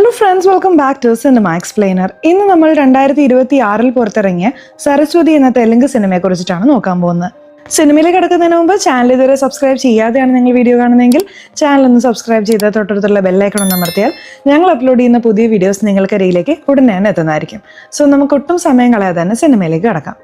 Hello friends, welcome back to cinema explainer. ഇന്ന് നമ്മൾ 2026 പുറത്തിറങ്ങിയ സരസ്വതി എന്ന തെലുങ്ക് സിനിമയെ കുറിച്ചിട്ടാണ് നോക്കാൻ പോകുന്നത്. സിനിമയിലേക്ക് കിടക്കുന്നതിന് മുമ്പ് ചാനൽ ഇതുവരെ സബ്സ്ക്രൈബ് ചെയ്യാതെയാണ് നിങ്ങൾ വീഡിയോ കാണുന്നതെങ്കിൽ ചാനൽ ഒന്ന് സബ്സ്ക്രൈബ് ചെയ്ത് തൊട്ടടുത്തുള്ള ബെല്ലൈക്കൺ ഒന്ന് അമർത്തിയാൽ ഞങ്ങൾ അപ്ലോഡ് ചെയ്യുന്ന പുതിയ വീഡിയോസ് നിങ്ങൾക്കരിയിലേക്ക് ഉടനെ തന്നെ എത്തുന്നതായിരിക്കും. സോ നമുക്ക് ഒട്ടും സമയം കളയാതെ തന്നെ സിനിമയിലേക്ക് കടക്കാം.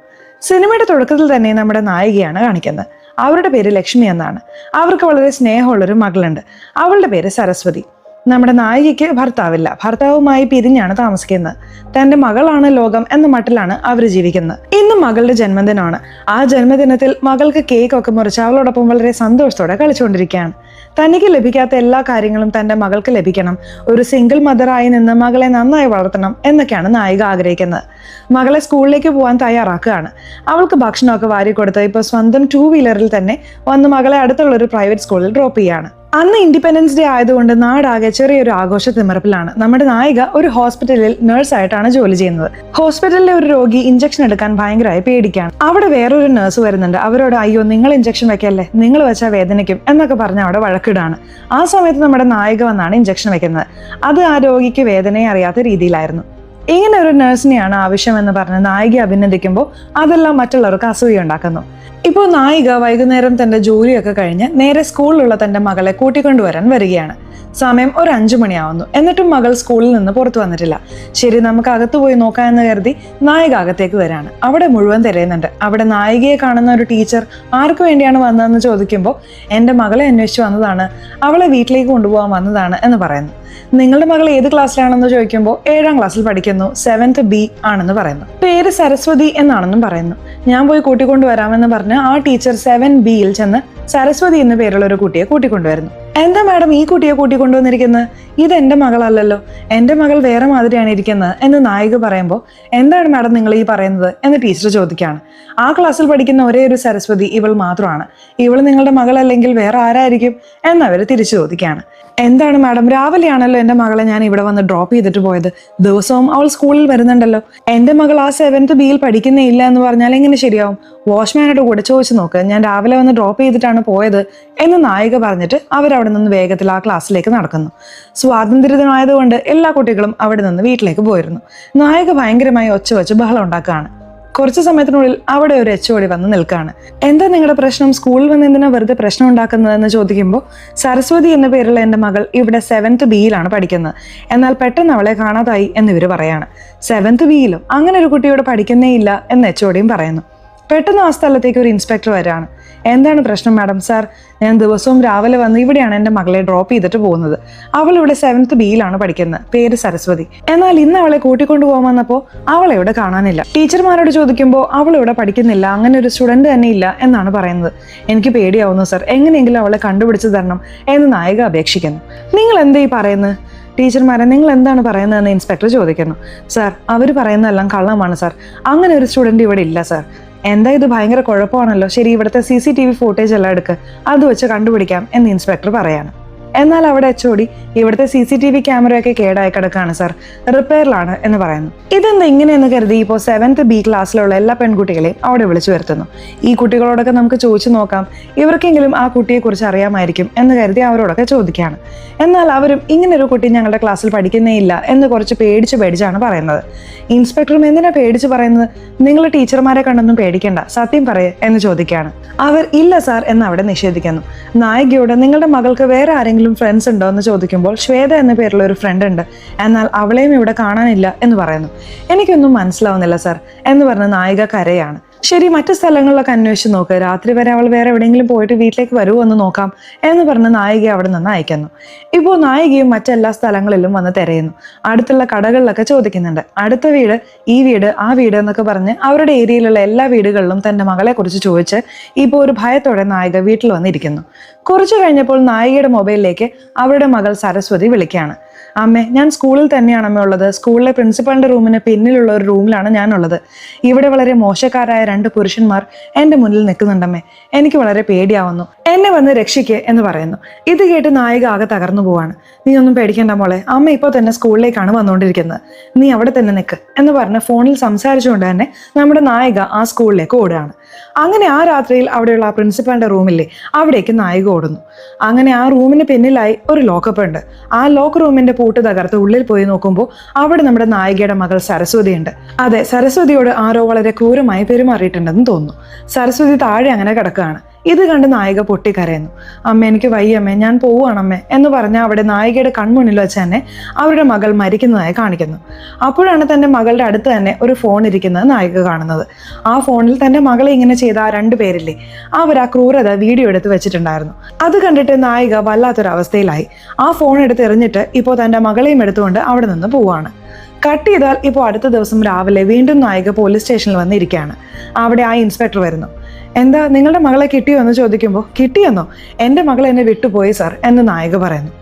സിനിമയുടെ തുടക്കത്തിൽ തന്നെ നമ്മുടെ നായികയാണ് കാണിക്കുന്നത്. അവരുടെ പേര് ലക്ഷ്മി എന്നാണ്. അവർക്ക് വളരെ സ്നേഹമുള്ളൊരു മകളുണ്ട്. അവളുടെ പേര് സരസ്വതി. നമ്മുടെ നായികയ്ക്ക് ഭർത്താവില്ല. ഭർത്താവുമായി പിരിഞ്ഞാണ് താമസിക്കുന്നത്. തന്റെ മകളാണ് ലോകം എന്ന മട്ടിലാണ് അവർ ജീവിക്കുന്നത്. ഇന്ന് മകളുടെ ജന്മദിനമാണ്. ആ ജന്മദിനത്തിൽ മകൾക്ക് കേക്ക് ഒക്കെ മുറിച്ച് അവളോടൊപ്പം വളരെ സന്തോഷത്തോടെ കളിച്ചുകൊണ്ടിരിക്കുകയാണ്. തനിക്ക് ലഭിക്കാത്ത എല്ലാ കാര്യങ്ങളും തന്റെ മകൾക്ക് ലഭിക്കണം, ഒരു സിംഗിൾ മദറായി നിന്ന് മകളെ നന്നായി വളർത്തണം എന്നൊക്കെയാണ് നായിക ആഗ്രഹിക്കുന്നത്. മകളെ സ്കൂളിലേക്ക് പോകാൻ തയ്യാറാക്കുകയാണ്. അവൾക്ക് ഭക്ഷണമൊക്കെ വാരിക്കൊടുത്ത് ഇപ്പോൾ സ്വന്തം 2 വീലറിൽ തന്നെ വന്ന് മകളെ അടുത്തുള്ള ഒരു പ്രൈവറ്റ് സ്കൂളിൽ ഡ്രോപ്പ് ചെയ്യാണ്. അന്ന് ഇൻഡിപെൻഡൻസ് ഡേ ആയതുകൊണ്ട് നാടാകെ ചെറിയൊരു ആഘോഷ തിമിറപ്പിലാണ്. നമ്മുടെ നായിക ഒരു ഹോസ്പിറ്റലിൽ നഴ്സായിട്ടാണ് ജോലി ചെയ്യുന്നത്. ഹോസ്പിറ്റലിലെ ഒരു രോഗി ഇഞ്ചക്ഷൻ എടുക്കാൻ ഭയങ്കരമായി പേടിക്കാണ്. അവിടെ വേറൊരു നഴ്സ് വരുന്നുണ്ട്. അവരോട് അയ്യോ നിങ്ങൾ ഇഞ്ചക്ഷൻ വെക്കല്ലേ, നിങ്ങൾ വെച്ചാൽ വേദനിക്കും എന്നൊക്കെ പറഞ്ഞ് അവിടെ വഴക്കിടാണ്. ആ സമയത്ത് നമ്മുടെ നായിക വന്നാണ് ഇഞ്ചക്ഷൻ വെക്കുന്നത്. അത് ആ രോഗിക്ക് വേദനയെ അറിയാത്ത രീതിയിലായിരുന്നു. ഇങ്ങനെ ഒരു നഴ്സിനെയാണ് ആവശ്യമെന്ന് പറഞ്ഞ് നായിക അഭിനന്ദിക്കുമ്പോൾ അതെല്ലാം മറ്റുള്ളവർക്ക് അസൂയ ഉണ്ടാക്കുന്നു. ഇപ്പോൾ നായിക വൈകുന്നേരം തന്റെ ജോലിയൊക്കെ കഴിഞ്ഞ് നേരെ സ്കൂളിലുള്ള തന്റെ മകളെ കൂട്ടിക്കൊണ്ടുവരാൻ വരികയാണ്. സമയം ഒരു 5 മണിയാവുന്നു. എന്നിട്ടും മകൾ സ്കൂളിൽ നിന്ന് പുറത്തു വന്നിട്ടില്ല. ശരി, നമുക്ക് അകത്ത് പോയി നോക്കാമെന്ന് കരുതി നായിക അകത്തേക്ക് വരാണ്. അവിടെ മുഴുവൻ തിരയുന്നുണ്ട്. അവിടെ നായികയെ കാണുന്ന ഒരു ടീച്ചർ ആർക്ക് വേണ്ടിയാണ് വന്നതെന്ന് ചോദിക്കുമ്പോൾ എൻ്റെ മകളെ അന്വേഷിച്ച് വന്നതാണ്, അവളെ വീട്ടിലേക്ക് കൊണ്ടുപോകാൻ വന്നതാണ് എന്ന് പറയുന്നു. നിങ്ങളുടെ മകൾ ഏത് ക്ലാസ്സിലാണെന്ന് ചോദിക്കുമ്പോൾ 7ാം ക്ലാസ്സിൽ പഠിക്കുന്നു, 7th B ആണെന്ന് പറയുന്നു. പേര് സരസ്വതി എന്നാണെന്നും പറയുന്നു. ഞാൻ പോയി കൂട്ടിക്കൊണ്ടുവരാമെന്ന് പറഞ്ഞ് ആ ടീച്ചർ 7Bയിൽ ചെന്ന് സരസ്വതി എന്ന പേരുള്ള ഒരു കുട്ടിയെ കൂട്ടിക്കൊണ്ടുവരുന്നു. എന്താ മാഡം ഈ കുട്ടിയെ കൂട്ടിക്കൊണ്ടുവന്നിരിക്കുന്നത്? ഇത് എൻ്റെ മകളല്ലല്ലോ, എൻ്റെ മകൾ വേറെ മാതിരിയാണ് ഇരിക്കുന്നത് എന്ന് നായിക പറയുമ്പോൾ എന്താണ് മാഡം നിങ്ങൾ ഈ പറയുന്നത് എന്ന് ടീച്ചർ ചോദിക്കുകയാണ്. ആ ക്ലാസ്സിൽ പഠിക്കുന്ന ഒരേ ഒരു സരസ്വതി ഇവൾ മാത്രമാണ്. ഇവൾ നിങ്ങളുടെ മകളല്ലെങ്കിൽ വേറെ ആരായിരിക്കും എന്നവർ തിരിച്ചു ചോദിക്കുകയാണ്. എന്താണ് മാഡം, രാവിലെയാണല്ലോ എൻ്റെ മകളെ ഞാൻ ഇവിടെ വന്ന് ഡ്രോപ്പ് ചെയ്തിട്ട് പോയത്. ദിവസവും അവൾ സ്കൂളിൽ വരുന്നുണ്ടല്ലോ. എൻ്റെ മകൾ ആ 7th Bയിൽ പഠിക്കുന്നേ ഇല്ല എന്ന് പറഞ്ഞാൽ എങ്ങനെ ശരിയാവും? വാച്ച്മാനോട് കൂടെ ചോദിച്ചു നോക്ക്, ഞാൻ രാവിലെ വന്ന് ഡ്രോപ്പ് ചെയ്തിട്ടാണ് പോയത് എന്ന് നായിക പറഞ്ഞിട്ട് അവരവിടെ നിന്ന് വേഗത്തിൽ ആ ക്ലാസ്സിലേക്ക് നടക്കുന്നു. സ്വാതന്ത്ര്യദിനമായതുകൊണ്ട് എല്ലാ കുട്ടികളും അവിടെ നിന്ന് വീട്ടിലേക്ക് പോയിരുന്നു. നായിക ഭയങ്കരമായി ഒച്ച വെച്ച് ബഹളം ഉണ്ടാക്കുകയാണ്. കുറച്ചു സമയത്തിനുള്ളിൽ അവിടെ ഒരു HOD വന്ന് നിൽക്കുകയാണ്. എന്താ നിങ്ങളുടെ പ്രശ്നം? സ്കൂളിൽ വന്ന് എന്തിനാ വെറുതെ പ്രശ്നം ഉണ്ടാക്കുന്നതെന്ന് ചോദിക്കുമ്പോൾ സരസ്വതി എന്ന പേരുള്ള എൻ്റെ മകൾ ഇവിടെ 7th Bയിലാണ് പഠിക്കുന്നത്. എന്നാൽ പെട്ടെന്ന് അവളെ കാണാതായി എന്നിവർ പറയാണ്. 7th Bയിലോ? അങ്ങനെ ഒരു കുട്ടിയോട് പഠിക്കുന്നേ ഇല്ല എന്ന് HODയും പറയുന്നു. പെട്ടെന്ന് ആ സ്ഥലത്തേക്ക് ഒരു ഇൻസ്പെക്ടർ വരികയാണ്. എന്താണ് പ്രശ്നം മാഡം? സാർ, ഞാൻ ദിവസവും രാവിലെ വന്ന് ഇവിടെയാണ് എൻ്റെ മകളെ ഡ്രോപ്പ് ചെയ്തിട്ട് പോകുന്നത്. അവൾ ഇവിടെ 7th Bയിലാണ് പഠിക്കുന്നത്. പേര് സരസ്വതി. എന്നാൽ ഇന്ന് അവളെ കൂട്ടിക്കൊണ്ടു പോകാൻ വന്നപ്പോൾ അവളെ ഇവിടെ കാണാനില്ല. ടീച്ചർമാരോട് ചോദിക്കുമ്പോൾ അവൾ ഇവിടെ പഠിക്കുന്നില്ല, അങ്ങനെ ഒരു സ്റ്റുഡന്റ് തന്നെ ഇല്ല എന്നാണ് പറയുന്നത്. എനിക്ക് പേടിയാവുന്നു സാർ, എങ്ങനെയെങ്കിലും അവളെ കണ്ടുപിടിച്ച് തരണം എന്ന് നായിക അപേക്ഷിക്കുന്നു. നിങ്ങൾ എന്താ ഈ പറയുന്നത്? ടീച്ചർമാരെ, നിങ്ങൾ എന്താണ് പറയുന്നതെന്ന് ഇൻസ്പെക്ടർ ചോദിക്കുന്നു. സാർ, അവർ പറയുന്നതെല്ലാം കള്ളമാണ് സാർ, അങ്ങനെ ഒരു സ്റ്റുഡന്റ് ഇവിടെ ഇല്ല സാർ. എന്താ ഇത് ഭയങ്കര കുഴപ്പമാണല്ലോ. ശരി, ഇവിടുത്തെ CCTV ഫുട്ടേജ് എല്ലാം എടുക്കുക, അത് വെച്ച് കണ്ടുപിടിക്കാം എന്ന് ഇൻസ്പെക്ടർ പറയാണ്. എന്നാൽ അവിടെ HOD ഇവിടുത്തെ CCTV ക്യാമറയൊക്കെ കേടായി കിടക്കുകയാണ് സാർ, റിപ്പയറിലാണ് എന്ന് പറയുന്നു. ഇതെന്താ ഇങ്ങനെയെന്ന് കരുതി ഇപ്പോൾ 7th B ക്ലാസ്സിലുള്ള എല്ലാ പെൺകുട്ടികളെയും അവിടെ വിളിച്ചു വരുത്തുന്നു. ഈ കുട്ടികളോടൊക്കെ നമുക്ക് ചോദിച്ചു നോക്കാം, ഇവർക്കെങ്കിലും ആ കുട്ടിയെക്കുറിച്ച് അറിയാമായിരിക്കും എന്ന് കരുതി അവരോടൊക്കെ ചോദിക്കുകയാണ്. എന്നാൽ അവരും ഇങ്ങനൊരു കുട്ടി ഞങ്ങളുടെ ക്ലാസ്സിൽ പഠിക്കുന്നേ ഇല്ല എന്ന് കുറച്ച് പേടിച്ചാണ് പറയുന്നത്. ഇൻസ്പെക്ടറും എന്തിനാ പേടിച്ച് പറയുന്നത്? നിങ്ങൾ ടീച്ചർമാരെ കണ്ടൊന്നും പേടിക്കേണ്ട, സത്യം പറയേ എന്ന് ചോദിക്കുകയാണ്. അവർ ഇല്ല സാർ എന്ന് അവിടെ നിഷേധിക്കുന്നു. നായികയോട് നിങ്ങളുടെ മകൾക്ക് വേറെ ആരെങ്കിലും ഫ്രണ്ട്സ് ഉണ്ടോ എന്ന് ചോദിക്കുമ്പോൾ ശ്വേത എന്ന പേരുള്ള ഒരു ഫ്രണ്ട് ഉണ്ട്, എന്നാൽ അവളെയും ഇവിടെ കാണാനില്ല എന്ന് പറയുന്നു. എനിക്കൊന്നും മനസ്സിലാവുന്നില്ല സാർ എന്ന് പറഞ്ഞ് നായിക കരയാണ്. ശരി, മറ്റു സ്ഥലങ്ങളിലൊക്കെ അന്വേഷിച്ച് നോക്ക്, രാത്രി വരെ അവൾ വേറെ എവിടെയെങ്കിലും പോയിട്ട് വീട്ടിലേക്ക് വരുമോ എന്ന് നോക്കാം എന്ന് പറഞ്ഞ് നായിക അവിടെ നിന്ന് അയക്കുന്നു. ഇപ്പോൾ നായികയും മറ്റെല്ലാ സ്ഥലങ്ങളിലും വന്ന് തിരയുന്നു. അടുത്തുള്ള കടകളിലൊക്കെ ചോദിക്കുന്നുണ്ട്. അടുത്ത വീട്, ഈ വീട്, ആ വീട് എന്നൊക്കെ പറഞ്ഞ് അവരുടെ ഏരിയയിലുള്ള എല്ലാ വീടുകളിലും തന്റെ മകളെ കുറിച്ച് ചോദിച്ച് ഇപ്പോൾ ഒരു ഭയത്തോടെ നായിക വീട്ടിൽ വന്നിരിക്കുന്നു. കുറച്ചു കഴിഞ്ഞപ്പോൾ നായികയുടെ മൊബൈലിലേക്ക് അവരുടെ മകൾ സരസ്വതി വിളിക്കുകയാണ്. അമ്മേ, ഞാൻ സ്കൂളിൽ തന്നെയാണ് അമ്മ ഉള്ളത്. സ്കൂളിലെ പ്രിൻസിപ്പളിന്റെ റൂമിന് പിന്നിലുള്ള ഒരു റൂമിലാണ് ഞാനുള്ളത്. ഇവിടെ വളരെ മോശക്കാരായ 2 പുരുഷന്മാർ എൻ്റെ മുന്നിൽ നിൽക്കുന്നുണ്ടമ്മേ. എനിക്ക് വളരെ പേടിയാവുന്നു, എന്നെ വന്ന് രക്ഷിക്ക് എന്ന് പറയുന്നു. ഇത് കേട്ട് നായിക ആകെ തകർന്നു പോവാണ്. നീ ഒന്നും പേടിക്കണ്ട മോളെ, അമ്മ ഇപ്പോൾ തന്നെ സ്കൂളിലേക്കാണ് വന്നുകൊണ്ടിരിക്കുന്നത്, നീ അവിടെ തന്നെ നിൽക്ക് എന്ന് പറഞ്ഞ് ഫോണിൽ സംസാരിച്ചുകൊണ്ട് തന്നെ നമ്മുടെ നായിക ആ സ്കൂളിലേക്ക് ഓടുകയാണ്. അങ്ങനെ ആ രാത്രിയിൽ അവിടെയുള്ള ആ പ്രിൻസിപ്പാളിന്റെ റൂമില്ലേ അവിടേക്ക് നായിക ഓടുന്നു. അങ്ങനെ ആ റൂമിന് പിന്നിലായി ഒരു ലോക്കപ്പ് ഉണ്ട്. ആ ലോക്ക് റൂമിന്റെ പൂട്ട് തകർത്ത് ഉള്ളിൽ പോയി നോക്കുമ്പോൾ അവിടെ നമ്മുടെ നായികയുടെ മകൾ സരസ്വതി ഉണ്ട്. അതെ, സരസ്വതിയോട് ആരോ വളരെ ക്രൂരമായി പെരുമാറിയിട്ടുണ്ടെന്ന് തോന്നുന്നു. സരസ്വതി താഴെ അങ്ങനെ കിടക്കുകയാണ്. ഇത് കണ്ട് നായിക പൊട്ടിക്കരയുന്നു. അമ്മ, എനിക്ക് വയ്യമ്മേ, ഞാൻ പോവുകയാണമ്മേ എന്ന് പറഞ്ഞ അവിടെ നായികയുടെ കൺമുന്നിൽ വെച്ച് തന്നെ അവരുടെ മകൾ മരിക്കുന്നതായി കാണിക്കുന്നു. അപ്പോഴാണ് തന്റെ മകളുടെ അടുത്ത് തന്നെ ഒരു ഫോൺ ഇരിക്കുന്നത് നായിക കാണുന്നത്. ആ ഫോണിൽ തന്റെ മകളെ ഇങ്ങനെ ചെയ്ത ആ 2 പേരില്ലേ, അവർ ആ ക്രൂരത വീഡിയോ എടുത്ത് വെച്ചിട്ടുണ്ടായിരുന്നു. അത് കണ്ടിട്ട് നായിക വല്ലാത്തൊരവസ്ഥയിലായി. ആ ഫോൺ എടുത്ത് എറിഞ്ഞിട്ട് ഇപ്പോൾ തന്റെ മകളെയും എടുത്തുകൊണ്ട് അവിടെ നിന്ന് പോവാണ്. കട്ട് ചെയ്താൽ ഇപ്പോൾ അടുത്ത ദിവസം രാവിലെ വീണ്ടും നായിക പോലീസ് സ്റ്റേഷനിൽ വന്നിരിക്കുകയാണ്. അവിടെ ആ ഇൻസ്പെക്ടർ വരുന്നു. എന്താ, നിങ്ങളുടെ മകളെ കിട്ടിയോ എന്ന് ചോദിക്കുമ്പോൾ, കിട്ടിയെന്നോ, എൻ്റെ മകൾ എന്നെ വിട്ടുപോയി സാർ എന്ന് നായിക പറയുന്നു.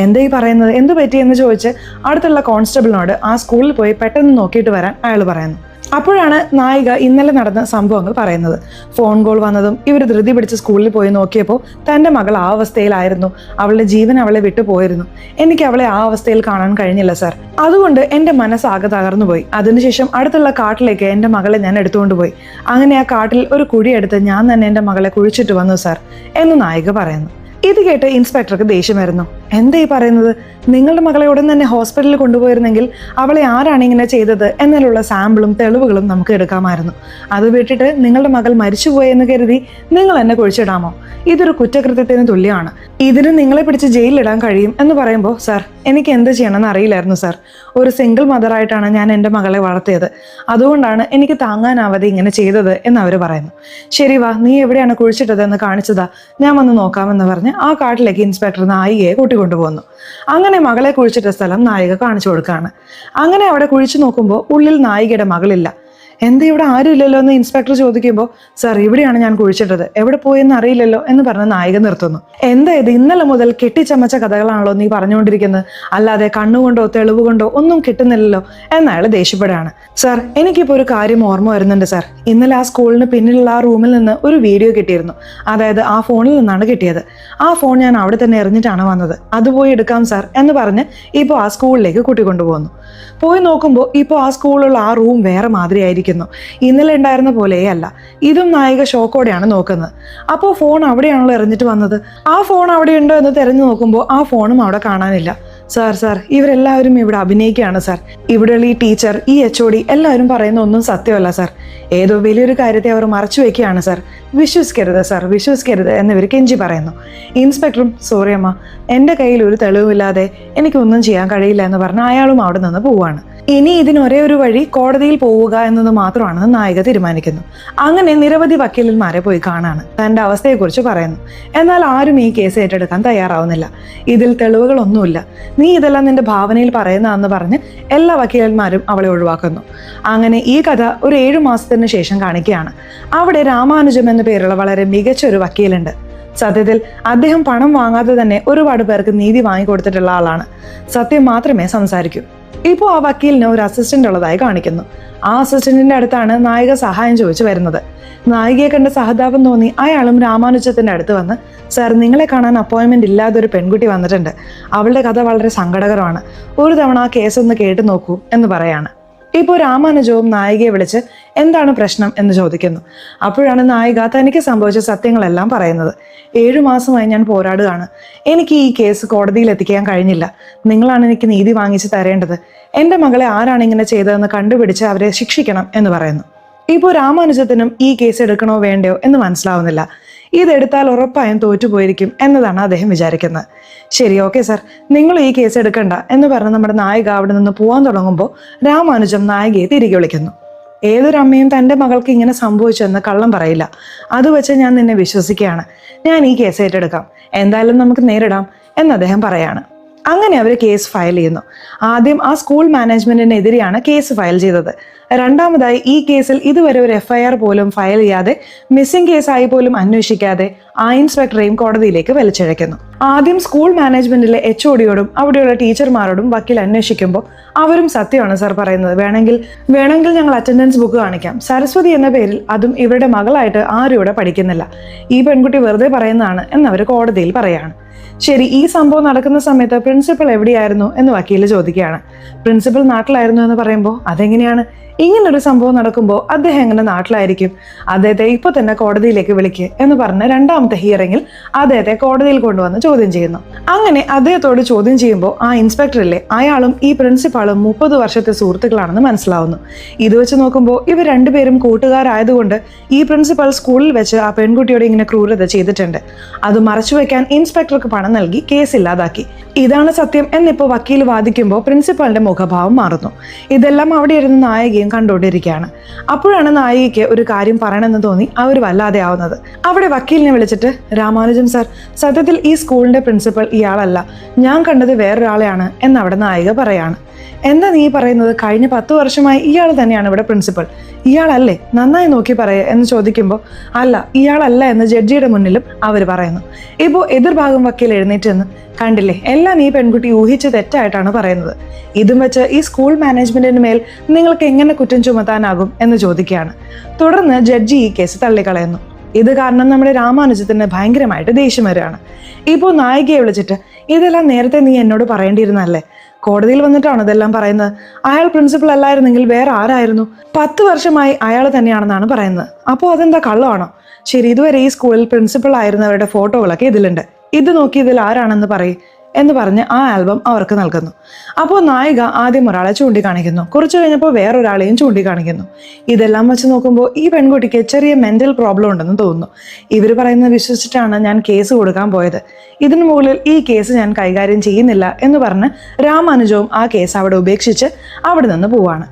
എന്താ ഈ പറയുന്നത്, എന്തു പറ്റിയെന്ന് ചോദിച്ച് അടുത്തുള്ള കോൺസ്റ്റബിളിനോട് ആ സ്കൂളിൽ പോയി പെട്ടെന്ന് നോക്കിയിട്ട് വരാൻ അയാൾ പറയുന്നു. അപ്പോഴാണ് നായിക ഇന്നലെ നടന്ന സംഭവങ്ങൾ പറയുന്നത്. ഫോൺ കോൾ വന്നതും ഇവർ ധൃതി പിടിച്ച് സ്കൂളിൽ പോയി നോക്കിയപ്പോൾ തൻ്റെ മകൾ ആ അവസ്ഥയിലായിരുന്നു. അവളുടെ ജീവൻ അവളെ വിട്ടുപോയിരുന്നു. എനിക്ക് അവളെ ആ അവസ്ഥയിൽ കാണാൻ കഴിഞ്ഞില്ല സാർ. അതുകൊണ്ട് എൻ്റെ മനസ്സാകെ തകർന്നു പോയി. അതിനുശേഷം അടുത്തുള്ള കാട്ടിലേക്ക് എൻ്റെ മകളെ ഞാൻ എടുത്തുകൊണ്ട് പോയി. അങ്ങനെ ആ കാട്ടിൽ ഒരു കുഴിയെടുത്ത് ഞാൻ തന്നെ എൻ്റെ മകളെ കുഴിച്ചിട്ട് വന്നു സാർ എന്ന് നായിക പറയുന്നു. ഇത് കേട്ട് ഇൻസ്പെക്ടർക്ക് ദേഷ്യം വരുന്നു. എന്താ ഈ പറയുന്നത്, നിങ്ങളുടെ മകളെ ഉടൻ തന്നെ ഹോസ്പിറ്റലിൽ കൊണ്ടുപോയിരുന്നെങ്കിൽ അവളെ ആരാണ് ഇങ്ങനെ ചെയ്തത് എന്നതിലുള്ള സാമ്പിളും തെളിവുകളും നമുക്ക് എടുക്കാമായിരുന്നു. അത് വിട്ടിട്ട് നിങ്ങളുടെ മകൾ മരിച്ചുപോയെന്ന് കരുതി നിങ്ങൾ എന്നെ കുഴിച്ചിടാമോ? ഇതൊരു കുറ്റകൃത്യത്തിന് തുല്യമാണ്. ഇതിന് നിങ്ങളെ പിടിച്ച് ജയിലിലിടാൻ കഴിയും എന്ന് പറയുമ്പോൾ, സാർ എനിക്ക് എന്ത് ചെയ്യണമെന്ന് അറിയില്ലായിരുന്നു സാർ. ഒരു സിംഗിൾ മദറായിട്ടാണ് ഞാൻ എൻ്റെ മകളെ വളർത്തിയത്. അതുകൊണ്ടാണ് എനിക്ക് താങ്ങാനാവാതെ ഇങ്ങനെ ചെയ്തത് എന്ന് അവർ പറയുന്നു. ശരി വാ, നീ എവിടെയാണ് കുഴിച്ചിട്ടത് എന്ന് കാണിച്ചതാ, ഞാൻ വന്ന് നോക്കാമെന്ന് പറഞ്ഞ് ആ കാട്ടിലേക്ക് ഇൻസ്പെക്ടർ നായികയെ കൂട്ടിക്കൊണ്ടുപോകുന്നു. അങ്ങനെ മകളെ കുഴിച്ചിട്ട സ്ഥലം നായിക കാണിച്ചു കൊടുക്കുകയാണ്. അങ്ങനെ അവിടെ കുഴിച്ചു നോക്കുമ്പോൾ ഉള്ളിൽ നായികയുടെ മകളില്ല. എന്താ ഇവിടെ ആരും ഇല്ലല്ലോ എന്ന് ഇൻസ്പെക്ടർ ചോദിക്കുമ്പോൾ, സാർ ഇവിടെയാണ് ഞാൻ കുഴിച്ചിട്ടത്, എവിടെ പോയെന്ന് അറിയില്ലല്ലോ എന്ന് പറഞ്ഞ് നായിക നിർത്തുന്നു. എന്താ ഇത്, ഇന്നലെ മുതൽ കെട്ടിച്ചമച്ച കഥകളാണല്ലോ നീ പറഞ്ഞുകൊണ്ടിരിക്കുന്നത്, അല്ലാതെ കണ്ണുകൊണ്ടോ തെളിവ് കൊണ്ടോ ഒന്നും കിട്ടുന്നില്ലല്ലോ എന്നയാൾ ദേഷ്യപ്പെടുകയാണ്. സാർ എനിക്കിപ്പോൾ ഒരു കാര്യം ഓർമ്മ വരുന്നുണ്ട് സാർ. ഇന്നലെ ആ സ്കൂളിന് പിന്നിലുള്ള ആ റൂമിൽ നിന്ന് ഒരു വീഡിയോ കിട്ടിയിരുന്നു. അതായത് ആ ഫോണിൽ നിന്നാണ് കിട്ടിയത്. ആ ഫോൺ ഞാൻ അവിടെ തന്നെ എറിഞ്ഞിട്ടാണ് വന്നത്. അത് പോയി എടുക്കാം സാർ എന്ന് പറഞ്ഞ് ഇപ്പോൾ ആ സ്കൂളിലേക്ക് കൂട്ടിക്കൊണ്ടുപോകുന്നു. പോയി നോക്കുമ്പോൾ ഇപ്പോൾ ആ സ്കൂളിലുള്ള ആ റൂം വേറെ മാതിരിയായിരിക്കും. ഇന്നലെ ഉണ്ടായിരുന്ന പോലെയല്ല. ഇതും നായിക ഷോക്കോടെയാണ് നോക്കുന്നത്. അപ്പോൾ ഫോൺ അവിടെയാണല്ലോ എറിഞ്ഞിട്ട് വന്നത്. ആ ഫോൺ അവിടെ ഉണ്ടോ എന്ന് തിരഞ്ഞു നോക്കുമ്പോൾ ആ ഫോണും അവിടെ കാണാനില്ല. സാർ ഇവരെല്ലാവരും ഇവിടെ അഭിനയിക്കുകയാണ് സാർ. ഇവിടെയുള്ള ഈ ടീച്ചർ, ഈ HOD എല്ലാവരും പറയുന്ന ഒന്നും സത്യമല്ല സാർ. ഏതോ വലിയൊരു കാര്യത്തെ അവർ മറച്ചു വെക്കുകയാണ് സാർ. വിശ്വസിക്കരുത് സാർ, വിശ്വസിക്കരുത് എന്നിവർ കെഞ്ചി പറയുന്നു. ഇൻസ്പെക്ടറും, സോറി അമ്മ, എൻ്റെ കയ്യിൽ ഒരു തെളിവില്ലാതെ എനിക്കൊന്നും ചെയ്യാൻ കഴിയില്ല എന്ന് പറഞ്ഞ് അയാളും അവിടെ നിന്ന് പോവുകയാണ്. ഇനി ഇതിനൊരേ ഒരു വഴി കോടതിയിൽ പോവുക എന്നത് മാത്രമാണെന്ന് നായിക തീരുമാനിക്കുന്നു. അങ്ങനെ നിരവധി വക്കീലന്മാരെ പോയി കാണാണ്, തൻ്റെ അവസ്ഥയെക്കുറിച്ച് പറയുന്നു. എന്നാൽ ആരും ഈ കേസ് ഏറ്റെടുക്കാൻ തയ്യാറാവുന്നില്ല. ഇതിൽ തെളിവുകളൊന്നുമില്ല, നീ ഇതെല്ലാം നിന്റെ ഭാവനയിൽ പറയുന്നതെന്ന് പറഞ്ഞ് എല്ലാ വക്കീലന്മാരും അവളെ ഒഴിവാക്കുന്നു. അങ്ങനെ ഈ കഥ ഒരു 7 മാസത്തിന് ശേഷം കാണിക്കുകയാണ്. അവിടെ രാമാനുജം എന്ന പേരുള്ള വളരെ മികച്ച ഒരു വക്കീലുണ്ട്. സത്യത്തിൽ അദ്ദേഹം പണം വാങ്ങാതെ തന്നെ ഒരുപാട് പേർക്ക് നീതി വാങ്ങിക്കൊടുത്തിട്ടുള്ള ആളാണ്. സത്യം മാത്രമേ സംസാരിക്കൂ. ഇപ്പോൾ ആ വക്കീലിന് ഒരു അസിസ്റ്റന്റ് ഉള്ളതായി കാണിക്കുന്നു. ആ അസിസ്റ്റന്റിന്റെ അടുത്താണ് നായിക സഹായം ചോദിച്ചു വരുന്നത്. നായികയെ കണ്ട് സഹതാപം തോന്നി അയാളും രാമാനുജത്തിന്റെ അടുത്ത് വന്ന്, സാർ നിങ്ങളെ കാണാൻ അപ്പോയിൻമെന്റ് ഇല്ലാതെ ഒരു പെൺകുട്ടി വന്നിട്ടുണ്ട്. അവളുടെ കഥ വളരെ സങ്കടകരമാണ്. ഒരു തവണ ആ കേസ് ഒന്ന് കേട്ടു നോക്കൂ എന്ന് പറയാണ്. ഇപ്പോൾ രാമാനുജവും നായികയെ വിളിച്ച് എന്താണ് പ്രശ്നം എന്ന് ചോദിക്കുന്നു. അപ്പോഴാണ് നായിക തനിക്ക് സംഭവിച്ച സത്യങ്ങളെല്ലാം പറയുന്നത്. 7 മാസമായി ഞാൻ പോരാടുകയാണ്. എനിക്ക് ഈ കേസ് കോടതിയിൽ എത്തിക്കാൻ കഴിഞ്ഞില്ല. നിങ്ങളാണ് എനിക്ക് നീതി വാങ്ങിച്ച് തരേണ്ടത്. എൻ്റെ മകളെ ആരാണ് ഇങ്ങനെ ചെയ്തതെന്ന് കണ്ടുപിടിച്ച് അവരെ ശിക്ഷിക്കണം എന്ന് പറയുന്നു. ഇപ്പോൾ രാമാനുജത്തിനും ഈ കേസ് എടുക്കണോ വേണ്ടയോ എന്ന് മനസ്സിലാവുന്നില്ല. ഇതെടുത്താൽ ഉറപ്പായും തോറ്റുപോയിരിക്കും എന്നതാണ് അദ്ദേഹം വിചാരിക്കുന്നത്. ശരി, ഓക്കെ സാർ, നിങ്ങൾ ഈ കേസ് എടുക്കണ്ട എന്ന് പറഞ്ഞ് നമ്മുടെ നായിക അവിടെ നിന്ന് പോകാൻ തുടങ്ങുമ്പോൾ രാമാനുജം നായികയെ തിരികെ വിളിക്കുന്നു. ഏതൊരമ്മയും തൻ്റെ മകൾക്ക് ഇങ്ങനെ സംഭവിച്ചെന്ന് കള്ളം പറയില്ല. അത് വെച്ച് ഞാൻ നിന്നെ വിശ്വസിക്കുകയാണ്. ഞാൻ ഈ കേസ് ഏറ്റെടുക്കാം. എന്തായാലും നമുക്ക് നേരിടാം എന്ന് അദ്ദേഹം പറയാണ്. അങ്ങനെ അവർ കേസ് ഫയൽ ചെയ്യുന്നു. ആദ്യം ആ സ്കൂൾ മാനേജ്മെന്റിനെതിരെയാണ് കേസ് ഫയൽ ചെയ്തത്. രണ്ടാമതായി ഈ കേസിൽ ഇതുവരെ ഒരു FIR പോലും ഫയൽ ചെയ്യാതെ മിസ്സിംഗ് കേസായി പോലും അന്വേഷിക്കാതെ ആ ഇൻസ്പെക്ടറെയും കോടതിയിലേക്ക് വലിച്ചിഴയ്ക്കുന്നു. ആദ്യം സ്കൂൾ മാനേജ്മെന്റിലെ HODയോടും അവിടെയുള്ള ടീച്ചർമാരോടും വക്കീൽ അന്വേഷിക്കുമ്പോൾ അവരും സത്യമാണ് സാർ പറയുന്നത്. വേണമെങ്കിൽ ഞങ്ങൾ അറ്റൻഡൻസ് ബുക്ക് കാണിക്കാം. സരസ്വതി എന്ന പേരിൽ, അതും ഇവരുടെ മകളായിട്ട് ആരും ഇവിടെ പഠിക്കുന്നില്ല. ഈ പെൺകുട്ടി വെറുതെ പറയുന്നതാണ് എന്നവർ കോടതിയിൽ പറയാണ്. ശരി, ഈ സംഭവം നടക്കുന്ന സമയത്ത് പ്രിൻസിപ്പൽ എവിടെയായിരുന്നു എന്ന് വക്കീല് ചോദിക്കുകയാണ്. പ്രിൻസിപ്പൽ നാട്ടിലായിരുന്നു എന്ന് പറയുമ്പോൾ, അതെങ്ങനെയാണ്, ഇങ്ങനൊരു സംഭവം നടക്കുമ്പോൾ അദ്ദേഹം എങ്ങനെ നാട്ടിലായിരിക്കും? അദ്ദേഹത്തെ ഇപ്പൊ തന്നെ കോടതിയിലേക്ക് വിളിക്കുക എന്ന് പറഞ്ഞ് രണ്ടാമത്തെ ഹിയറിംഗിൽ അദ്ദേഹത്തെ കോടതിയിൽ കൊണ്ടുവന്ന് ചോദ്യം ചെയ്യുന്നു. അങ്ങനെ അദ്ദേഹത്തോട് ചോദ്യം ചെയ്യുമ്പോൾ ആ ഇൻസ്പെക്ടറില്ലേ, അയാളും ഈ പ്രിൻസിപ്പാളും 30 വർഷത്തെ സുഹൃത്തുക്കളാണെന്ന് മനസ്സിലാവുന്നു. ഇത് വെച്ച് നോക്കുമ്പോൾ ഇവർ രണ്ടുപേരും കൂട്ടുകാരായതുകൊണ്ട് ഈ പ്രിൻസിപ്പൽ സ്കൂളിൽ വെച്ച് ആ പെൺകുട്ടിയോട് ഇങ്ങനെ ക്രൂരത ചെയ്തിട്ടുണ്ട്. അത് മറച്ചുവെക്കാൻ ഇൻസ്പെക്ടർക്ക് പണം നൽകി കേസ് ഇല്ലാതാക്കി. ഇതാണ് സത്യം എന്നിപ്പോ വക്കീൽ വാദിക്കുമ്പോൾ പ്രിൻസിപ്പാളിന്റെ മുഖഭാവം മാറുന്നു. ഇതെല്ലാം അവിടെ ഇരുന്ന് നായികയും കണ്ടുകൊണ്ടിരിക്കുകയാണ്. അപ്പോഴാണ് നായികയ്ക്ക് ഒരു കാര്യം പറയണമെന്ന് തോന്നി അവർ വല്ലാതെ ആവുന്നത്. അവിടെ വക്കീലിനെ വിളിച്ചിട്ട്, രാമാനുജൻ സാർ, സത്യത്തിൽ ഈ സ്കൂളിന്റെ പ്രിൻസിപ്പൽ ഇയാളല്ല, ഞാൻ കണ്ടത് വേറൊരാളെയാണ് എന്നവിടെ നായിക പറയാണ്. എന്താ നീ പറയുന്നത്? കഴിഞ്ഞ 10 വർഷമായി ഇയാൾ തന്നെയാണ് ഇവിടെ പ്രിൻസിപ്പൽ, ഇയാളല്ലേ? നന്നായി നോക്കി പറയുക എന്ന് ചോദിക്കുമ്പോൾ അല്ല, ഇയാളല്ല എന്ന് ജഡ്ജിയുടെ മുന്നിലും അവർ പറയുന്നു. ഇപ്പോൾ എതിർഭാഗം വക്കീൽ എഴുന്നേറ്റെന്ന്, കണ്ടില്ലേ, എല്ലാം ഈ പെൺകുട്ടി ഊഹിച്ച് തെറ്റായിട്ടാണ് പറയുന്നത്. ഇതും വെച്ച് ഈ സ്കൂൾ മാനേജ്മെന്റിന് മേൽ നിങ്ങൾക്ക് എങ്ങനെ കുറ്റം ചുമത്താനാകും എന്ന് ചോദിക്കുകയാണ്. തുടർന്ന് ജഡ്ജി ഈ കേസ് തള്ളിക്കളയുന്നു. ഇത് കാരണം നമ്മുടെ രാമാനുജത്തിന് ഭയങ്കരമായിട്ട് ദേഷ്യം വരികയാണ്. ഇപ്പോൾ നായികയെ വിളിച്ചിട്ട്, ഇതെല്ലാം നേരത്തെ നീ എന്നോട് പറയേണ്ടിയിരുന്നല്ലേ? കോടതിയിൽ വന്നിട്ടാണ് ഇതെല്ലാം പറയുന്നത്. അയാൾ പ്രിൻസിപ്പൽ അല്ലായിരുന്നെങ്കിൽ വേറെ ആരായിരുന്നു? 10 വർഷമായി അയാൾ തന്നെയാണെന്നാണ് പറയുന്നത്. അപ്പോൾ അതെന്താ കള്ളമാണോ? ശരി, ഇതുവരെ ഈ സ്കൂളിൽ പ്രിൻസിപ്പൽ ആയിരുന്നവരുടെ ഫോട്ടോകളൊക്കെ ഇതിലുണ്ട്, ഇത് നോക്കി ഇതിൽ ആരാണെന്ന് പറയും എന്ന് പറഞ്ഞ് ആ ആൽബം അവർക്ക് നൽകുന്നു. അപ്പോൾ നായിക ആദ്യം ഒരാളെ ചൂണ്ടിക്കാണിക്കുന്നു, കുറച്ചു കഴിഞ്ഞപ്പോൾ വേറൊരാളെയും ചൂണ്ടിക്കാണിക്കുന്നു. ഇതെല്ലാം വെച്ച് നോക്കുമ്പോൾ ഈ പെൺകുട്ടിക്ക് ചെറിയ മെന്റൽ പ്രോബ്ലം ഉണ്ടെന്ന് തോന്നുന്നു. ഇവർ പറയുന്നത് വിശ്വസിച്ചിട്ടാണ് ഞാൻ കേസ് കൊടുക്കാൻ പോയത്. ഇതിനു മുകളിൽ ഈ കേസ് ഞാൻ കൈകാര്യം ചെയ്യുന്നില്ല എന്ന് പറഞ്ഞ് രാമാനുജവും ആ കേസ് അവിടെ ഉപേക്ഷിച്ച് അവിടെ നിന്ന് പോവാണ്.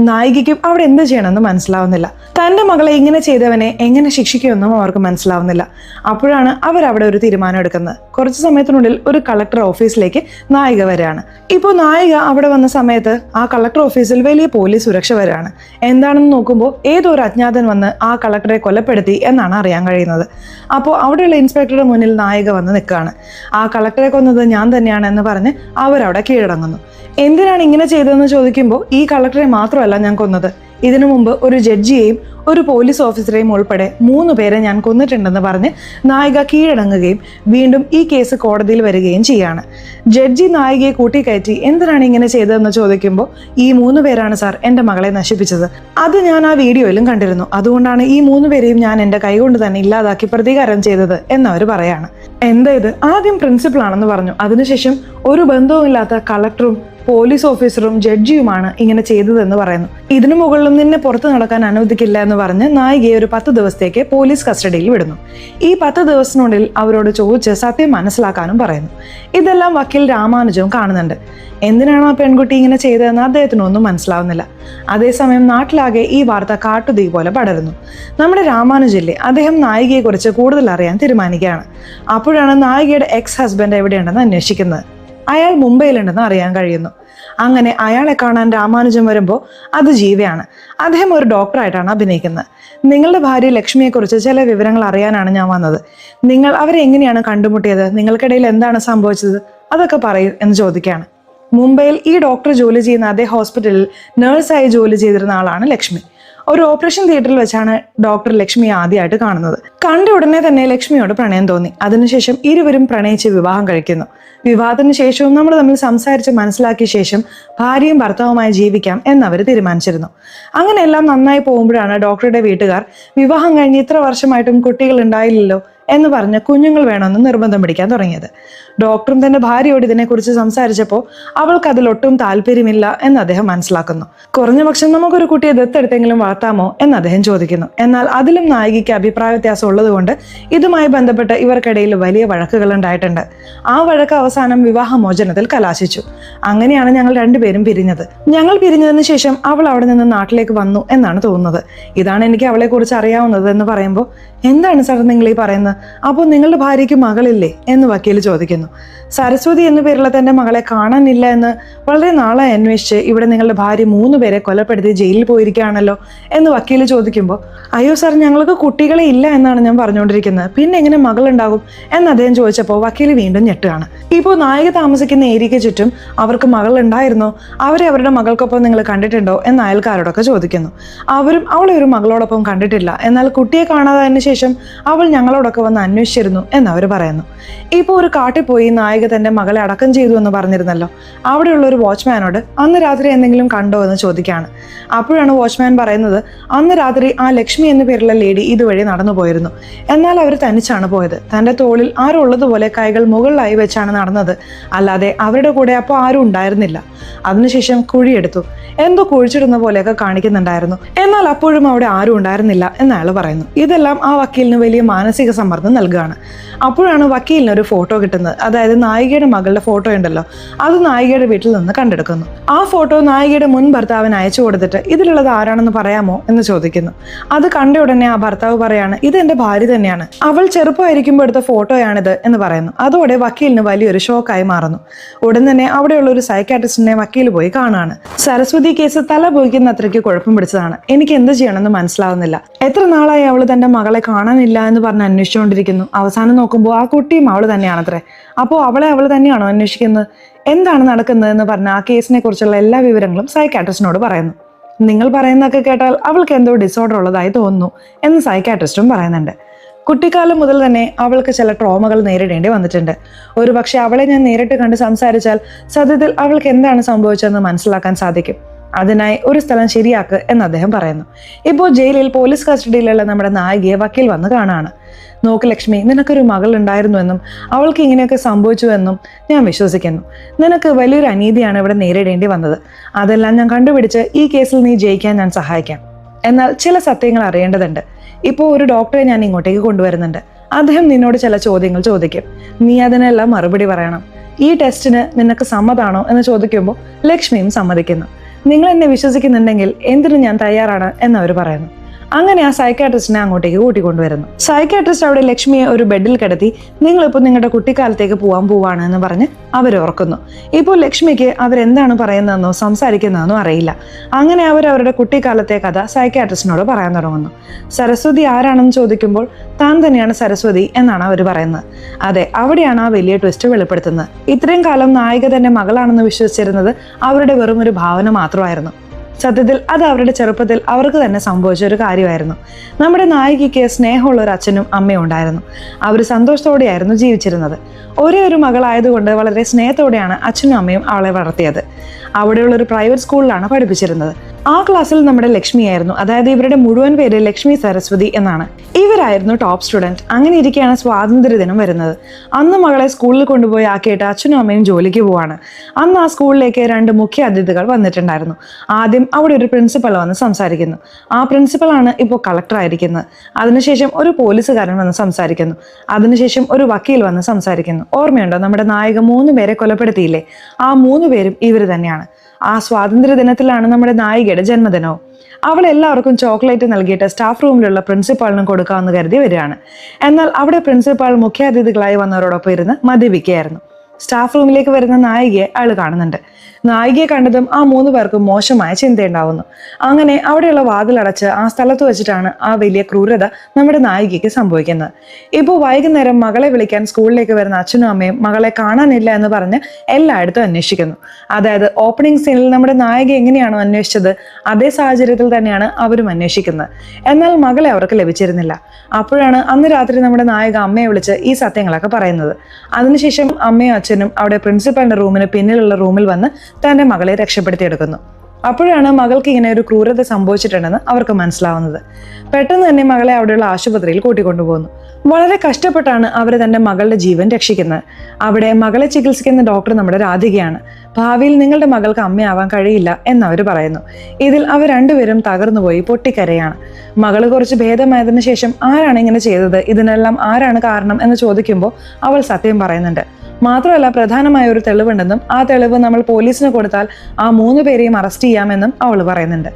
നായികയ്ക്കും അവിടെ എന്ത് ചെയ്യണമെന്ന് മനസ്സിലാവുന്നില്ല. തൻ്റെ മകളെ ഇങ്ങനെ ചെയ്തവനെ എങ്ങനെ ശിക്ഷിക്കുമെന്നും അവർക്ക് മനസ്സിലാവുന്നില്ല. അപ്പോഴാണ് അവരവിടെ ഒരു തീരുമാനം എടുക്കുന്നത്. കുറച്ച് സമയത്തിനുള്ളിൽ ഒരു കളക്ടർ ഓഫീസിലേക്ക് നായിക വരികയാണ്. ഇപ്പോൾ നായിക അവിടെ വന്ന സമയത്ത് ആ കളക്ടർ ഓഫീസിൽ വലിയ പോലീസ് സുരക്ഷ വരികയാണ്. എന്താണെന്ന് നോക്കുമ്പോൾ ഏതോ ഒരു അജ്ഞാതൻ വന്ന് ആ കളക്ടറെ കൊലപ്പെടുത്തി എന്നാണ് അറിയാൻ കഴിയുന്നത്. അപ്പോൾ അവിടെയുള്ള ഇൻസ്പെക്ടറുടെ മുന്നിൽ നായിക വന്ന് നിൽക്കുകയാണ്. ആ കളക്ടറെ കൊന്നത് ഞാൻ തന്നെയാണ് എന്ന് പറഞ്ഞ് അവരവിടെ കീഴടങ്ങുന്നു. എന്തിനാണ് ഇങ്ങനെ ചെയ്തതെന്ന് ചോദിക്കുമ്പോൾ ഈ കളക്ടറെ മാത്രമല്ല ഞാൻ കൊന്നത്, ഇതിനു മുമ്പ് ഒരു ജഡ്ജിയെയും ഒരു പോലീസ് ഓഫീസറെയും ഉൾപ്പെടെ 3 പേരെ ഞാൻ കൊന്നിട്ടുണ്ടെന്ന് പറഞ്ഞ് നായിക കീഴടങ്ങുകയും വീണ്ടും ഈ കേസ് കോടതിയിൽ വരികയും ചെയ്യാണ്. ജഡ്ജി നായികയെ കൂട്ടിക്കയറ്റി എന്തിനാണ് ഇങ്ങനെ ചെയ്തതെന്ന് ചോദിക്കുമ്പോൾ ഈ 3 പേരാണ് സാർ എൻ്റെ മകളെ നശിപ്പിച്ചത്, അത് ഞാൻ ആ വീഡിയോയിലും കണ്ടിരുന്നു, അതുകൊണ്ടാണ് ഈ 3 പേരെയും ഞാൻ എൻ്റെ കൈകൊണ്ട് തന്നെ ഇല്ലാതാക്കി പ്രതികാരം ചെയ്തത് എന്നവർ പറയാണ്. എന്താ ഇത്? ആദ്യം പ്രിൻസിപ്പൽ ആണെന്ന് പറഞ്ഞു, അതിനുശേഷം ഒരു ബന്ധവുമില്ലാത്ത കളക്ടറും പോലീസ് ഓഫീസറും ജഡ്ജിയുമാണ് ഇങ്ങനെ ചെയ്തതെന്ന് പറയുന്നു. ഇതിനു മുകളിലും നിന്നെ പുറത്തു നടക്കാൻ അനുവദിക്കില്ല എന്ന് പറഞ്ഞ് നായികയെ ഒരു 10 ദിവസത്തേക്ക് പോലീസ് കസ്റ്റഡിയിൽ വിടുന്നു. ഈ 10 ദിവസത്തിനുള്ളിൽ അവരോട് ചോദിച്ച് സത്യം മനസ്സിലാക്കാനും പറയുന്നു. ഇതെല്ലാം വക്കീൽ രാമാനുജവും കാണുന്നുണ്ട്. എന്തിനാണ് ആ പെൺകുട്ടി ഇങ്ങനെ ചെയ്തതെന്ന് അദ്ദേഹത്തിനൊന്നും മനസ്സിലാവുന്നില്ല. അതേസമയം നാട്ടിലാകെ ഈ വാർത്ത കാട്ടുതീ പോലെ പടരുന്നു. നമ്മുടെ രാമാനുജില്ലേ, അദ്ദേഹം നായികയെക്കുറിച്ച് കൂടുതൽ അറിയാൻ തീരുമാനിക്കുകയാണ്. അപ്പോഴാണ് നായികയുടെ എക്സ് ഹസ്ബൻഡ് എവിടെയുണ്ടെന്ന് അന്വേഷിക്കുന്നത്. അയാൾ മുംബൈയിലുണ്ടെന്ന് അറിയാൻ കഴിയുന്നു. അങ്ങനെ അയാളെ കാണാൻ രാമാനുജൻ വരുമ്പോൾ അത് ജീവയാണ്. അദ്ദേഹം ഒരു ഡോക്ടറായിട്ടാണ് അഭിനയിക്കുന്നത്. നിങ്ങളുടെ ഭാര്യ ലക്ഷ്മിയെക്കുറിച്ച് ചില വിവരങ്ങൾ അറിയാനാണ് ഞാൻ വന്നത്. നിങ്ങൾ അവരെ എങ്ങനെയാണ് കണ്ടുമുട്ടിയത്? നിങ്ങൾക്കിടയിൽ എന്താണ് സംഭവിച്ചത്? അതൊക്കെ പറയൂ എന്ന് ചോദിക്കുകയാണ്. മുംബൈയിൽ ഈ ഡോക്ടർ ജോലി ചെയ്യുന്ന അതേ ഹോസ്പിറ്റലിൽ നേഴ്സായി ജോലി ചെയ്തിരുന്ന ആളാണ് ലക്ഷ്മി. ഒരു ഓപ്പറേഷൻ തിയേറ്ററിൽ വെച്ചാണ് ഡോക്ടർ ലക്ഷ്മിയെ ആദ്യമായിട്ട് കാണുന്നത്. കണ്ട ഉടനെ തന്നെ ലക്ഷ്മിയോട് പ്രണയം തോന്നി. അതിനുശേഷം ഇരുവരും പ്രണയിച്ച് വിവാഹം കഴിക്കുന്നു. വിവാഹത്തിന് ശേഷവും നമ്മൾ തമ്മിൽ സംസാരിച്ച് മനസ്സിലാക്കിയ ശേഷം ഭാര്യയും ഭർത്താവുമായി ജീവിക്കാം എന്നവർ തീരുമാനിച്ചിരുന്നു. അങ്ങനെ എല്ലാം നന്നായി പോകുമ്പോഴാണ് ഡോക്ടറുടെ വീട്ടുകാർ വിവാഹം കഴിഞ്ഞ് ഇത്ര വർഷമായിട്ടും കുട്ടികൾ ഉണ്ടായില്ലല്ലോ എന്ന് പറഞ്ഞ് കുഞ്ഞുങ്ങൾ വേണമെന്ന് നിർബന്ധം പിടിക്കാൻ തുടങ്ങിയത്. ഡോക്ടറും തന്റെ ഭാര്യയോട് ഇതിനെക്കുറിച്ച് സംസാരിച്ചപ്പോൾ അവൾക്ക് അതിലൊട്ടും താല്പര്യമില്ല എന്ന് അദ്ദേഹം മനസ്സിലാക്കുന്നു. കുറഞ്ഞ പക്ഷം നമുക്കൊരു കുട്ടിയെ ദത്തെടുത്തെങ്കിലും വളർത്താമോ എന്ന് അദ്ദേഹം ചോദിക്കുന്നു. എന്നാൽ അതിലും നായികയ്ക്ക് അഭിപ്രായ വ്യത്യാസം ഉള്ളതുകൊണ്ട് ഇതുമായി ബന്ധപ്പെട്ട് ഇവർക്കിടയിൽ വലിയ വഴക്കുകൾ ഉണ്ടായിട്ടുണ്ട്. ആ വഴക്ക് അവസാനം വിവാഹമോചനത്തിൽ കലാശിച്ചു. അങ്ങനെയാണ് ഞങ്ങൾ രണ്ടുപേരും പിരിഞ്ഞത്. ഞങ്ങൾ പിരിഞ്ഞതിന് ശേഷം അവൾ അവിടെ നിന്ന് നാട്ടിലേക്ക് വന്നു എന്നാണ് തോന്നുന്നത്. ഇതാണ് എനിക്ക് അവളെ കുറിച്ച് അറിയാവുന്നത് എന്ന് പറയുമ്പോൾ, എന്താണ് സാർ നിങ്ങൾ ഈ പറയുന്നത്? അപ്പോൾ നിങ്ങളുടെ ഭാര്യയ്ക്ക് മകളില്ലേ എന്ന് വക്കീൽ ചോദിക്കുന്നു. സരസ്വതി എന്നു പേരുള്ള തന്റെ മകളെ കാണാനില്ല എന്ന് വളരെ നാളായി അന്വേഷിച്ച് ഇവിടെ നിങ്ങളുടെ ഭാര്യ 3 പേരെ കൊലപ്പെടുത്തി ജയിലിൽ പോയിരിക്കുകയാണല്ലോ എന്ന് വക്കീൽ ചോദിക്കുമ്പോൾ, അയ്യോ സാർ, ഞങ്ങൾക്ക് കുട്ടികളെ ഇല്ല എന്നാണ് ഞാൻ പറഞ്ഞുകൊണ്ടിരിക്കുന്നത്, പിന്നെ എങ്ങനെ മകളുണ്ടാകും എന്ന് അദ്ദേഹം ചോദിച്ചപ്പോൾ വക്കീൽ വീണ്ടും ഞെട്ടുകയാണ്. ഇപ്പോൾ നായിക താമസിക്കുന്ന ഏരിയയ്ക്ക് ചുറ്റും അവർക്ക് മകൾ ഉണ്ടായിരുന്നോ, അവരെ അവരുടെ മകൾക്കൊപ്പം നിങ്ങൾ കണ്ടിട്ടുണ്ടോ എന്ന് അയൽക്കാരോടൊക്കെ ചോദിക്കുന്നു. അവരും അവളെ ഒരു മകളോടൊപ്പം കണ്ടിട്ടില്ല, എന്നാൽ കുട്ടിയെ കാണാതായതിനു ശേഷം അവൾ ഞങ്ങളോടൊക്കെ വന്ന് അന്വേഷിച്ചിരുന്നു എന്നവർ പറയുന്നു. ഇപ്പോൾ ഒരു കാട്ടിൽ പോയി നായിക നായിക തന്റെ മകളെ അടക്കം ചെയ്തു എന്ന് പറഞ്ഞിരുന്നല്ലോ. അവിടെയുള്ള ഒരു വാച്ച്മാനോട് അന്ന് രാത്രി എന്തെങ്കിലും കണ്ടോ എന്ന് ചോദിക്കുകയാണ്. അപ്പോഴാണ് വാച്ച്മാൻ പറയുന്നത്, അന്ന് രാത്രി ആ ലക്ഷ്മി എന്ന പേരുള്ള ലേഡി ഇതുവഴി നടന്നു പോയിരുന്നു. എന്നാൽ അവർ തനിച്ചാണ് പോയത്. തന്റെ തോളിൽ ആരും ഉള്ളതുപോലെ കൈകൾ മുകളിലായി വെച്ചാണ് നടന്നത്. അല്ലാതെ അവരുടെ കൂടെ അപ്പോൾ ആരും ഉണ്ടായിരുന്നില്ല. അതിനുശേഷം കുഴിയെടുത്തു, എന്തോ കുഴിച്ചിടുന്ന പോലെയൊക്കെ കാണിക്കുന്നുണ്ടായിരുന്നു. എന്നാൽ അപ്പോഴും അവിടെ ആരും ഉണ്ടായിരുന്നില്ല എന്ന് അയാൾ പറയുന്നു. ഇതെല്ലാം ആ വക്കീലിന് വലിയ മാനസിക സമ്മർദ്ദം നൽകുകയാണ്. അപ്പോഴാണ് വക്കീലിന് ഒരു ഫോട്ടോ കിട്ടുന്നത്. അതായത് നായികയുടെ മകളുടെ ഫോട്ടോ ഉണ്ടല്ലോ, അത് നായികയുടെ വീട്ടിൽ നിന്ന് കണ്ടെടുക്കുന്നു. ആ ഫോട്ടോ നായികയുടെ മുൻ ഭർത്താവിന് അയച്ചു കൊടുത്തിട്ട് ഇതിലുള്ളത് ആരാണെന്ന് പറയാമോ എന്ന് ചോദിക്കുന്നു. അത് കണ്ട ഉടനെ ആ ഭർത്താവ് പറയാണ്, ഇത് എന്റെ ഭാര്യ തന്നെയാണ്, അവൾ ചെറുപ്പമായിരിക്കുമ്പോൾ എടുത്ത ഫോട്ടോയാണിത് എന്ന് പറയുന്നു. അതോടെ വക്കീലിന് വലിയൊരു ഷോക്കായി മാറുന്നു. ഉടൻ തന്നെ അവിടെയുള്ള ഒരു സൈക്കാട്രിസ്റ്റിനെ വക്കീൽ പോയി കാണുകയാണ്. സരസ്വതി കേസ് തല പോയിക്കുന്ന അത്രയ്ക്ക് കുഴപ്പം പിടിച്ചതാണ്, എനിക്ക് എന്ത് ചെയ്യണമെന്ന് മനസ്സിലാവുന്നില്ല. എത്ര നാളായി അവള് തന്റെ മകളെ കാണാനില്ല എന്ന് പറഞ്ഞ് അന്വേഷിച്ചുകൊണ്ടിരിക്കുന്നു. അവസാനം നോക്കുമ്പോൾ ആ കുട്ടിയും അവള് തന്നെയാണത്രേ. അപ്പോൾ അവളെ അവൾ തന്നെയാണോ അന്വേഷിക്കുന്നത്? എന്താണ് നടക്കുന്നത് എന്ന് പറഞ്ഞ ആ കേസിനെ കുറിച്ചുള്ള എല്ലാ വിവരങ്ങളും സൈക്കാട്രിസ്റ്റിനോട് പറയുന്നു. നിങ്ങൾ പറയുന്നതൊക്കെ കേട്ടാൽ അവൾക്ക് എന്തോ ഡിസോർഡർ ഉള്ളതായി തോന്നുന്നു എന്ന് സൈക്കാട്രിസ്റ്റും പറയുന്നുണ്ട്. കുട്ടിക്കാലം മുതൽ തന്നെ അവൾക്ക് ചില ട്രോമകൾ നേരിടേണ്ടി വന്നിട്ടുണ്ട്. ഒരു പക്ഷെ അവളെ ഞാൻ നേരിട്ട് കണ്ട് സംസാരിച്ചാൽ സത്യത്തിൽ അവൾക്ക് എന്താണ് സംഭവിച്ചതെന്ന് മനസ്സിലാക്കാൻ സാധിക്കും. അതിനായി ഒരു സ്ഥലം ശരിയാക്ക് എന്ന് അദ്ദേഹം പറയുന്നു. ഇപ്പോൾ ജയിലിൽ പോലീസ് കസ്റ്റഡിയിലുള്ള നമ്മുടെ നായികയെ വക്കീൽ വന്ന് കാണാണ്. നോക്ക് ലക്ഷ്മി, നിനക്കൊരു മകൾ ഉണ്ടായിരുന്നുവെന്നും അവൾക്ക് ഇങ്ങനെയൊക്കെ സംഭവിച്ചുവെന്നും ഞാൻ വിശ്വസിക്കുന്നു. നിനക്ക് വലിയൊരു അനീതിയാണ് ഇവിടെ നേരിടേണ്ടി വന്നത്. അതെല്ലാം ഞാൻ കണ്ടുപിടിച്ച് ഈ കേസിൽ നീ ജയിക്കാൻ ഞാൻ സഹായിക്കാം. എന്നാൽ ചില സത്യങ്ങൾ അറിയേണ്ടതുണ്ട്. ഇപ്പോൾ ഒരു ഡോക്ടറെ ഞാൻ ഇങ്ങോട്ടേക്ക് കൊണ്ടുവരുന്നുണ്ട്. അദ്ദേഹം നിന്നോട് ചില ചോദ്യങ്ങൾ ചോദിക്കും. നീ അതിനെല്ലാം മറുപടി പറയണം. ഈ ടെസ്റ്റിന് നിനക്ക് സമ്മതാണോ എന്ന് ചോദിക്കുമ്പോൾ ലക്ഷ്മിയും സമ്മതിക്കുന്നു. നിങ്ങൾ എന്നെ വിശ്വസിക്കുന്നുണ്ടെങ്കിൽ എന്തിനും ഞാൻ തയ്യാറാണ് എന്നവർ പറയുന്നു. അങ്ങനെ ആ സൈക്കാട്രിസ്റ്റിനെ അങ്ങോട്ടേക്ക് കൂട്ടിക്കൊണ്ടുവരുന്നു. സൈക്കാട്രിസ്റ്റ് അവിടെ ലക്ഷ്മിയെ ഒരു ബെഡിൽ കിടത്തി നിങ്ങളിപ്പോൾ നിങ്ങളുടെ കുട്ടിക്കാലത്തേക്ക് പോകാൻ പോവാണ് എന്ന് പറഞ്ഞ് അവർ ഓർക്കുന്നു. ഇപ്പോൾ ലക്ഷ്മിക്ക് അവരെന്താണ് പറയുന്നതെന്നോ സംസാരിക്കുന്നതെന്നോ അറിയില്ല. അങ്ങനെ അവർ അവരുടെ കുട്ടിക്കാലത്തെ കഥ സൈക്കാട്രിസ്റ്റിനോട് പറയാൻ തുടങ്ങുന്നു. സരസ്വതി ആരാണെന്ന് ചോദിക്കുമ്പോൾ താൻ തന്നെയാണ് സരസ്വതി എന്നാണ് അവർ പറയുന്നത്. അതെ, അവിടെയാണ് ആ വലിയ ട്വിസ്റ്റ് വെളിപ്പെടുത്തുന്നത്. ഇത്രയും കാലം നായിക തന്റെ മകളാണെന്ന് വിശ്വസിച്ചിരുന്നത് അവരുടെ വെറും ഒരു ഭാവന മാത്രമായിരുന്നു. സത്യത്തിൽ അത് അവരുടെ ചെറുപ്പത്തിൽ അവർക്ക് തന്നെ സംഭവിച്ച ഒരു കാര്യമായിരുന്നു. നമ്മുടെ നായികയ്ക്ക് സ്നേഹമുള്ള ഒരു അച്ഛനും അമ്മയും ഉണ്ടായിരുന്നു. അവർ സന്തോഷത്തോടെയായിരുന്നു ജീവിച്ചിരുന്നത്. ഒരേ ഒരു മകളായതുകൊണ്ട് വളരെ സ്നേഹത്തോടെയാണ് അച്ഛനും അമ്മയും അവളെ വളർത്തിയത്. അവിടെയുള്ള ഒരു പ്രൈവറ്റ് സ്കൂളിലാണ് പഠിപ്പിച്ചിരുന്നത്. ആ ക്ലാസ്സിൽ നമ്മുടെ ലക്ഷ്മിയായിരുന്നു, അതായത് ഇവരുടെ മുഴുവൻ പേര് ലക്ഷ്മി സരസ്വതി എന്നാണ്. ഇവരായിരുന്നു ടോപ്പ് സ്റ്റുഡൻറ്. അങ്ങനെ ഇരിക്കെയാണ് സ്വാതന്ത്ര്യദിനം വരുന്നത്. അന്ന് മകളെ സ്കൂളിൽ കൊണ്ടുപോയി ആക്കിയിട്ട് അച്ഛനും അമ്മയും ജോലിക്ക് പോവാണ്. അന്ന് ആ സ്കൂളിലേക്ക് 2 മുഖ്യ അതിഥികൾ വന്നിട്ടുണ്ടായിരുന്നു. ആദ്യം അവിടെ ഒരു പ്രിൻസിപ്പൾ വന്ന് സംസാരിക്കുന്നു. ആ പ്രിൻസിപ്പളാണ് ഇപ്പോൾ കളക്ടർ ആയിരിക്കുന്നത്. അതിനുശേഷം ഒരു പോലീസുകാരൻ വന്ന് സംസാരിക്കുന്നു. അതിനുശേഷം ഒരു വക്കീൽ വന്ന് സംസാരിക്കുന്നു. ഓർമ്മയുണ്ടോ, നമ്മുടെ നായിക 3 പേരെ കൊലപ്പെടുത്തിയില്ലേ? ആ 3 പേരും ഇവർ തന്നെയാണ്. ആ സ്വാതന്ത്ര്യ ദിനത്തിലാണ് നമ്മുടെ നായികയുടെ ജന്മദിനവും. അവൾ എല്ലാവർക്കും ചോക്ലേറ്റ് നൽകിയിട്ട് സ്റ്റാഫ് റൂമിലുള്ള പ്രിൻസിപ്പാളിനും കൊടുക്കാമെന്ന് കരുതി വരികയാണ്. എന്നാൽ അവിടെ പ്രിൻസിപ്പാൾ മുഖ്യാതിഥികളായി വന്നവരോടൊപ്പം ഇരുന്ന് മദ്യപിക്കുകയായിരുന്നു. സ്റ്റാഫ് റൂമിലേക്ക് വരുന്ന നായികയെ അയാൾ കാണുന്നുണ്ട്. നായികയെ കണ്ടതും ആ 3 പേർക്കും മോശമായ ചിന്തയുണ്ടാവുന്നു. അങ്ങനെ അവിടെയുള്ള വാതിലടച്ച് ആ സ്ഥലത്ത് വെച്ചിട്ടാണ് ആ വലിയ ക്രൂരത നമ്മുടെ നായികയ്ക്ക് സംഭവിക്കുന്നത്. ഇപ്പോൾ വൈകുന്നേരം മകളെ വിളിക്കാൻ സ്കൂളിലേക്ക് വരുന്ന അച്ഛനും അമ്മയും മകളെ കാണാനില്ല എന്ന് പറഞ്ഞ് എല്ലായിടത്തും അന്വേഷിക്കുന്നു. അതായത് ഓപ്പണിംഗ് സീനിൽ നമ്മുടെ നായിക എങ്ങനെയാണോ അന്വേഷിച്ചത് അതേ സാഹചര്യത്തിൽ തന്നെയാണ് അവരും അന്വേഷിക്കുന്നത്. എന്നാൽ മകളെ അവർക്ക് ലഭിച്ചിരുന്നില്ല. അപ്പോഴാണ് അന്ന് രാത്രി നമ്മുടെ നായിക അമ്മയെ വിളിച്ച് ഈ സത്യങ്ങളൊക്കെ പറയുന്നത്. അതിനുശേഷം അമ്മയും അച്ഛനും അവിടെ പ്രിൻസിപ്പലിന്റെ റൂമിന് പിന്നിലുള്ള റൂമിൽ വന്ന് തന്റെ മകളെ രക്ഷപ്പെടുത്തിയെടുക്കുന്നു. അപ്പോഴാണ് മകൾക്ക് ഇങ്ങനെ ഒരു ക്രൂരത സംഭവിച്ചിട്ടുണ്ടെന്ന് അവർക്ക് മനസ്സിലാവുന്നത്. പെട്ടെന്ന് തന്നെ മകളെ അവിടെയുള്ള ആശുപത്രിയിൽ കൂട്ടിക്കൊണ്ടുപോകുന്നു. വളരെ കഷ്ടപ്പെട്ടാണ് അവർ തന്റെ മകളുടെ ജീവൻ രക്ഷിക്കുന്നത്. അവിടെ മകളെ ചികിത്സിക്കുന്ന ഡോക്ടർ നമ്മുടെ രാധികയാണ്. ഭാവിയിൽ നിങ്ങളുടെ മകൾക്ക് അമ്മയാവാൻ കഴിയില്ല എന്നവർ പറയുന്നു. ഇതിൽ അവർ 2 പേരും തകർന്നുപോയി പൊട്ടിക്കരയാണ്. മകള് കുറച്ച് ഭേദമായതിനു ശേഷം ആരാണ് ഇങ്ങനെ ചെയ്തത്, ഇതിനെല്ലാം ആരാണ് കാരണം എന്ന് ചോദിക്കുമ്പോൾ അവൾ സത്യം പറയുന്നുണ്ട്. മാത്രമല്ല പ്രധാനമായ ഒരു തെളിവുണ്ടെന്നും ആ തെളിവ് നമ്മൾ പോലീസിന് കൊടുത്താൽ ആ 3 പേരെയും അറസ്റ്റ് ചെയ്യാമെന്നും അവൾ പറയുന്നുണ്ട്.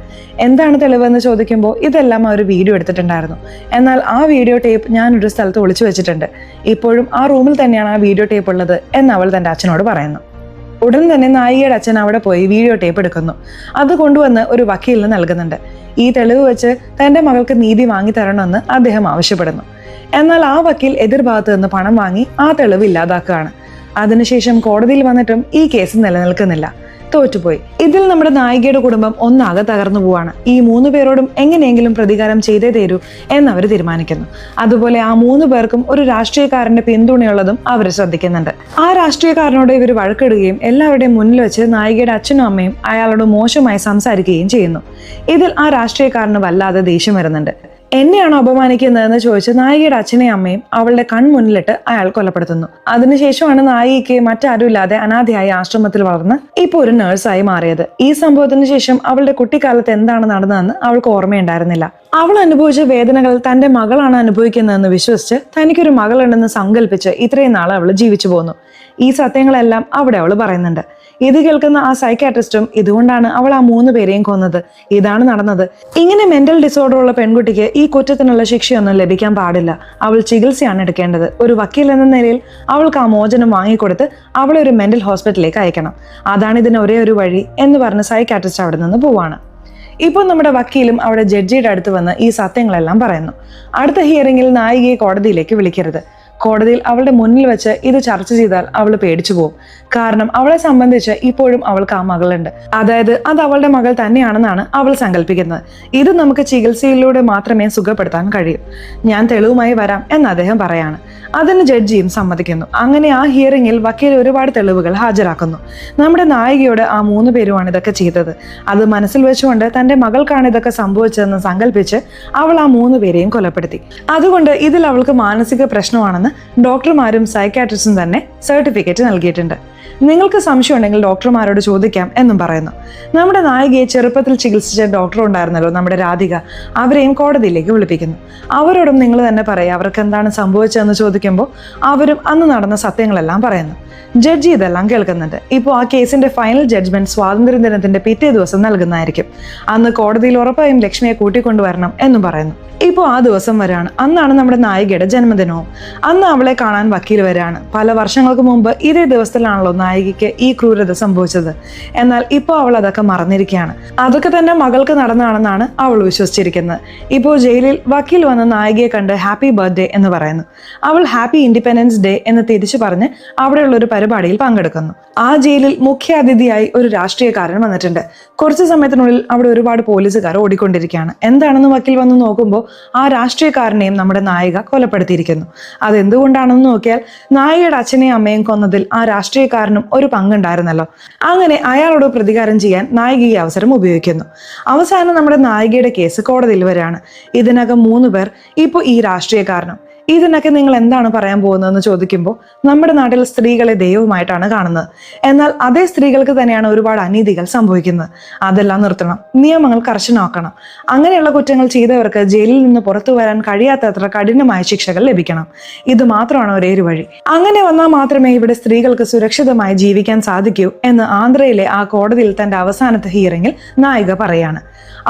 എന്താണ് തെളിവെന്ന് ചോദിക്കുമ്പോൾ ഇതെല്ലാം അവർ വീഡിയോ എടുത്തിട്ടുണ്ടായിരുന്നു. എന്നാൽ ആ വീഡിയോ ടേപ്പ് ഞാനൊരു സ്ഥലത്ത് ഒളിച്ചു വെച്ചിട്ടുണ്ട്. ഇപ്പോഴും ആ റൂമിൽ തന്നെയാണ് ആ വീഡിയോ ടേപ്പ് ഉള്ളത് എന്ന് അവൾ തന്റെ അച്ഛനോട് പറയുന്നു. ഉടൻ തന്നെ നായികയുടെ അച്ഛൻ അവിടെ പോയി വീഡിയോ ടേപ്പ് എടുക്കുന്നു. അത് കൊണ്ടുവന്ന് ഒരു വക്കീലിന് നൽകുന്നുണ്ട്. ഈ തെളിവ് വെച്ച് തന്റെ മകൾക്ക് നീതി വാങ്ങി തരണമെന്ന് അദ്ദേഹം ആവശ്യപ്പെടുന്നു. എന്നാൽ ആ വക്കീൽ എതിർഭാഗത്ത് നിന്ന് പണം വാങ്ങി ആ തെളിവ് ഇല്ലാതാക്കുകയാണ്. അതിനുശേഷം കോടതിയിൽ വന്നിട്ടും ഈ കേസ് നിലനിൽക്കുന്നില്ല. തോറ്റുപോയി. ഇതിൽ നമ്മുടെ നായികയുടെ കുടുംബം ഒന്നാകെ തകർന്നു പോവാണ്. ഈ 3 പേരോടും എങ്ങനെയെങ്കിലും പ്രതികാരം ചെയ്തേ തീരൂ എന്നവർ തീരുമാനിക്കുന്നു. അതുപോലെ ആ 3 പേർക്കും ഒരു രാഷ്ട്രീയക്കാരന്റെ പിന്തുണയുള്ളതും അവർ ശ്രദ്ധിക്കുന്നുണ്ട്. ആ രാഷ്ട്രീയക്കാരനോട് ഇവർ വഴക്കിടുകയും എല്ലാവരുടെയും മുന്നിൽ വെച്ച് നായികയുടെ അച്ഛനും അമ്മയും അയാളോട് മോശമായി സംസാരിക്കുകയും ചെയ്യുന്നു. ഇതിൽ ആ രാഷ്ട്രീയക്കാരന് വല്ലാതെ ദേഷ്യം വരുന്നുണ്ട്. എന്നെയാണ് അപമാനിക്കുന്നതെന്ന് ചോദിച്ച് നായികയുടെ അച്ഛനെയും അമ്മയും അവളുടെ കൺമുന്നിലിട്ട് അയാൾ കൊലപ്പെടുത്തുന്നു. അതിനുശേഷമാണ് നായികയ്ക്ക് മറ്റാരുമില്ലാതെ അനാഥയായി ആശ്രമത്തിൽ വളർന്ന് ഇപ്പോൾ ഒരു നേഴ്സായി മാറിയത്. ഈ സംഭവത്തിന് ശേഷം അവളുടെ കുട്ടിക്കാലത്ത് എന്താണ് നടന്നതെന്ന് അവൾക്ക് ഓർമ്മയുണ്ടായിരുന്നില്ല. അവൾ അനുഭവിച്ച വേദനകൾ തന്റെ മകളാണ് അനുഭവിക്കുന്നതെന്ന് വിശ്വസിച്ച് തനിക്കൊരു മകളുണ്ടെന്ന് സങ്കല്പിച്ച് ഇത്രയും നാൾ അവൾ ജീവിച്ചു പോന്നു. ഈ സത്യങ്ങളെല്ലാം അവിടെ അവൾ പറയുന്നുണ്ട്. ഇത് കേൾക്കുന്ന ആ സൈക്കാട്രിസ്റ്റും ഇതുകൊണ്ടാണ് അവൾ ആ 3 പേരെയും കൊന്നത്, ഇതാണ് നടന്നത്. ഇങ്ങനെ മെന്റൽ ഡിസോർഡർ ഉള്ള പെൺകുട്ടിക്ക് ഈ കുറ്റത്തിനുള്ള ശിക്ഷയൊന്നും ലഭിക്കാൻ പാടില്ല. അവൾ ചികിത്സയാണ് എടുക്കേണ്ടത്. ഒരു വക്കീൽ എന്ന നിലയിൽ അവൾക്ക് ആ മോചനം വാങ്ങിക്കൊടുത്ത് അവളെ ഒരു മെന്റൽ ഹോസ്പിറ്റലിലേക്ക് അയക്കണം. അതാണ് ഇതിന് ഒരേ ഒരു വഴി എന്ന് പറഞ്ഞ് സൈക്കാട്രിസ്റ്റ് അവിടെ നിന്ന് പോവാണ്. ഇപ്പോൾ നമ്മുടെ വക്കീലും അവിടെ ജഡ്ജിയുടെ അടുത്ത് വന്ന് ഈ സത്യങ്ങളെല്ലാം പറയുന്നു. അടുത്ത ഹിയറിംഗിൽ നായികയെ കോടതിയിലേക്ക് വിളിക്കരുത്. കോടതിയിൽ അവളുടെ മുന്നിൽ വെച്ച് ഇത് ചർച്ച ചെയ്താൽ അവൾ പേടിച്ചു പോകും. കാരണം അവളെ സംബന്ധിച്ച് ഇപ്പോഴും അവൾക്ക് ആ മകളുണ്ട്. അതായത് അത് അവളുടെ മകൾ തന്നെയാണെന്നാണ് അവൾ സങ്കല്പിക്കുന്നത്. ഇത് നമുക്ക് ചികിത്സയിലൂടെ മാത്രമേ സുഖപ്പെടുത്താൻ കഴിയൂ. ഞാൻ തെളിവുമായി വരാം എന്ന് അദ്ദേഹം പറയാണ്. അതിന് ജഡ്ജിയും സമ്മതിക്കുന്നു. അങ്ങനെ ആ ഹിയറിംഗിൽ വക്കീൽ ഒരുപാട് തെളിവുകൾ ഹാജരാക്കുന്നു. നമ്മുടെ നായികയോട് ആ 3 പേരുമാണ് ഇതൊക്കെ ചെയ്തത്. അത് മനസ്സിൽ വെച്ചുകൊണ്ട് തന്റെ മകൾക്കാണ് ഇതൊക്കെ സംഭവിച്ചതെന്ന് സങ്കല്പിച്ച് അവൾ ആ 3 പേരെയും കൊലപ്പെടുത്തി. അതുകൊണ്ട് ഇതിൽ അവൾക്ക് മാനസിക പ്രശ്നമാണെന്ന് ഡോക്ടർമാരും സൈക്കാട്രിസ്റ്റും തന്നെ സർട്ടിഫിക്കറ്റ് നൽകിയിട്ടുണ്ട്. നിങ്ങൾക്ക് സംശയം ഉണ്ടെങ്കിൽ ഡോക്ടർമാരോട് ചോദിക്കാം എന്നും പറയുന്നു. നമ്മുടെ നായികയെ ചെറുപ്പത്തിൽ ചികിത്സിച്ച ഡോക്ടർ ഉണ്ടായിരുന്നല്ലോ, നമ്മുടെ രാധിക, അവരെയും കോടതിയിലേക്ക് വിളിപ്പിക്കുന്നു. അവരോടും നിങ്ങൾ തന്നെ പറയുക അവർക്ക് എന്താണ് സംഭവിച്ചതെന്ന് ചോദിക്കുമ്പോൾ അവരും അന്ന് നടന്ന സത്യങ്ങളെല്ലാം പറയുന്നു. ജഡ്ജി ഇതെല്ലാം കേൾക്കുന്നുണ്ട്. ഇപ്പോൾ ആ കേസിന്റെ ഫൈനൽ ജഡ്ജ്മെന്റ് സ്വാതന്ത്ര്യ ദിനത്തിന്റെ പിറ്റേ ദിവസം നൽകുന്നതായിരിക്കും. അന്ന് കോടതിയിൽ ഉറപ്പായും ലക്ഷ്മിയെ കൂട്ടിക്കൊണ്ടുവരണം എന്നും പറയുന്നു. ഇപ്പോൾ ആ ദിവസം വരാണ്. അന്നാണ് നമ്മുടെ നായികയുടെ ജന്മദിനവും. അന്ന് അവളെ കാണാൻ വക്കീൽ വരാണ്. പല വർഷങ്ങൾക്ക് മുമ്പ് ഇതേ ദിവസത്തിലാണല്ലോ നായികയ്ക്ക് ഈ ക്രൂരത സംഭവിച്ചത്. എന്നാൽ ഇപ്പോൾ അവൾ അതൊക്കെ മറന്നിരിക്കുകയാണ്. അതൊക്കെ തന്നെ മകൾക്ക് നടന്നാണെന്നാണ് അവൾ വിശ്വസിച്ചിരിക്കുന്നത്. ഇപ്പോൾ ജയിലിൽ വക്കീൽ വന്ന് നായികയെ കണ്ട് ഹാപ്പി ബർത്ത്ഡേ എന്ന് പറയുന്നു. അവൾ ഹാപ്പി ഇൻഡിപെൻഡൻസ് ഡേ എന്ന് തിരിച്ചു പറഞ്ഞ് അവിടെയുള്ള ഒരു പരിപാടിയിൽ പങ്കെടുക്കുന്നു. ആ ജയിലിൽ മുഖ്യ അതിഥിയായി ഒരു രാഷ്ട്രീയക്കാരൻ വന്നിട്ടുണ്ട്. കുറച്ചു സമയത്തിനുള്ളിൽ അവിടെ ഒരുപാട് പോലീസുകാർ ഓടിക്കൊണ്ടിരിക്കുകയാണ്. എന്താണെന്ന് വക്കീൽ വന്ന് നോക്കുമ്പോൾ ആ രാഷ്ട്രീയക്കാരനെയും നമ്മുടെ നായിക കൊലപ്പെടുത്തിയിരിക്കുന്നു. അതെന്തുകൊണ്ടാണെന്ന് നോക്കിയാൽ നായികയുടെ അച്ഛനെയും അമ്മയും കൊന്നതിൽ ആ രാഷ്ട്രീയക്കാരനും ഒരു പങ്കുണ്ടായിരുന്നല്ലോ. അങ്ങനെ അയാളോട് പ്രതികാരം ചെയ്യാൻ നായിക ഈ അവസരം ഉപയോഗിക്കുന്നു. അവസാനം നമ്മുടെ നായികയുടെ കേസ് കോടതിയിൽ വരികയാണ്. ഇതിനകം 3 പേർ, ഇപ്പോൾ ഈ രാഷ്ട്രീയക്കാരനും. ഇതിനൊക്കെ നിങ്ങൾ എന്താണ് പറയാൻ പോകുന്നതെന്ന് ചോദിക്കുമ്പോൾ നമ്മുടെ നാട്ടിൽ സ്ത്രീകളെ ദൈവമായിട്ടാണ് കാണുന്നത്. എന്നാൽ അതേ സ്ത്രീകൾക്ക് തന്നെയാണ് ഒരുപാട് അനീതികൾ സംഭവിക്കുന്നത്. അതെല്ലാം നിർത്തണം, നിയമങ്ങൾ കർശനമാക്കണം. അങ്ങനെയുള്ള കുറ്റങ്ങൾ ചെയ്തവർക്ക് ജയിലിൽ നിന്ന് പുറത്തു വരാൻ കഴിയാത്തത്ര കഠിനമായ ശിക്ഷകൾ ലഭിക്കണം. ഇത് മാത്രമാണ് ഒരേ ഒരു വഴി. അങ്ങനെ വന്നാൽ മാത്രമേ ഇവിടെ സ്ത്രീകൾക്ക് സുരക്ഷിതമായി ജീവിക്കാൻ സാധിക്കൂ എന്ന് ആന്ധ്രയിലെ ആ കോടതിയിൽ തന്റെ അവസാനത്തെ ഹിയറിംഗിൽ നായിക പറയാണ്.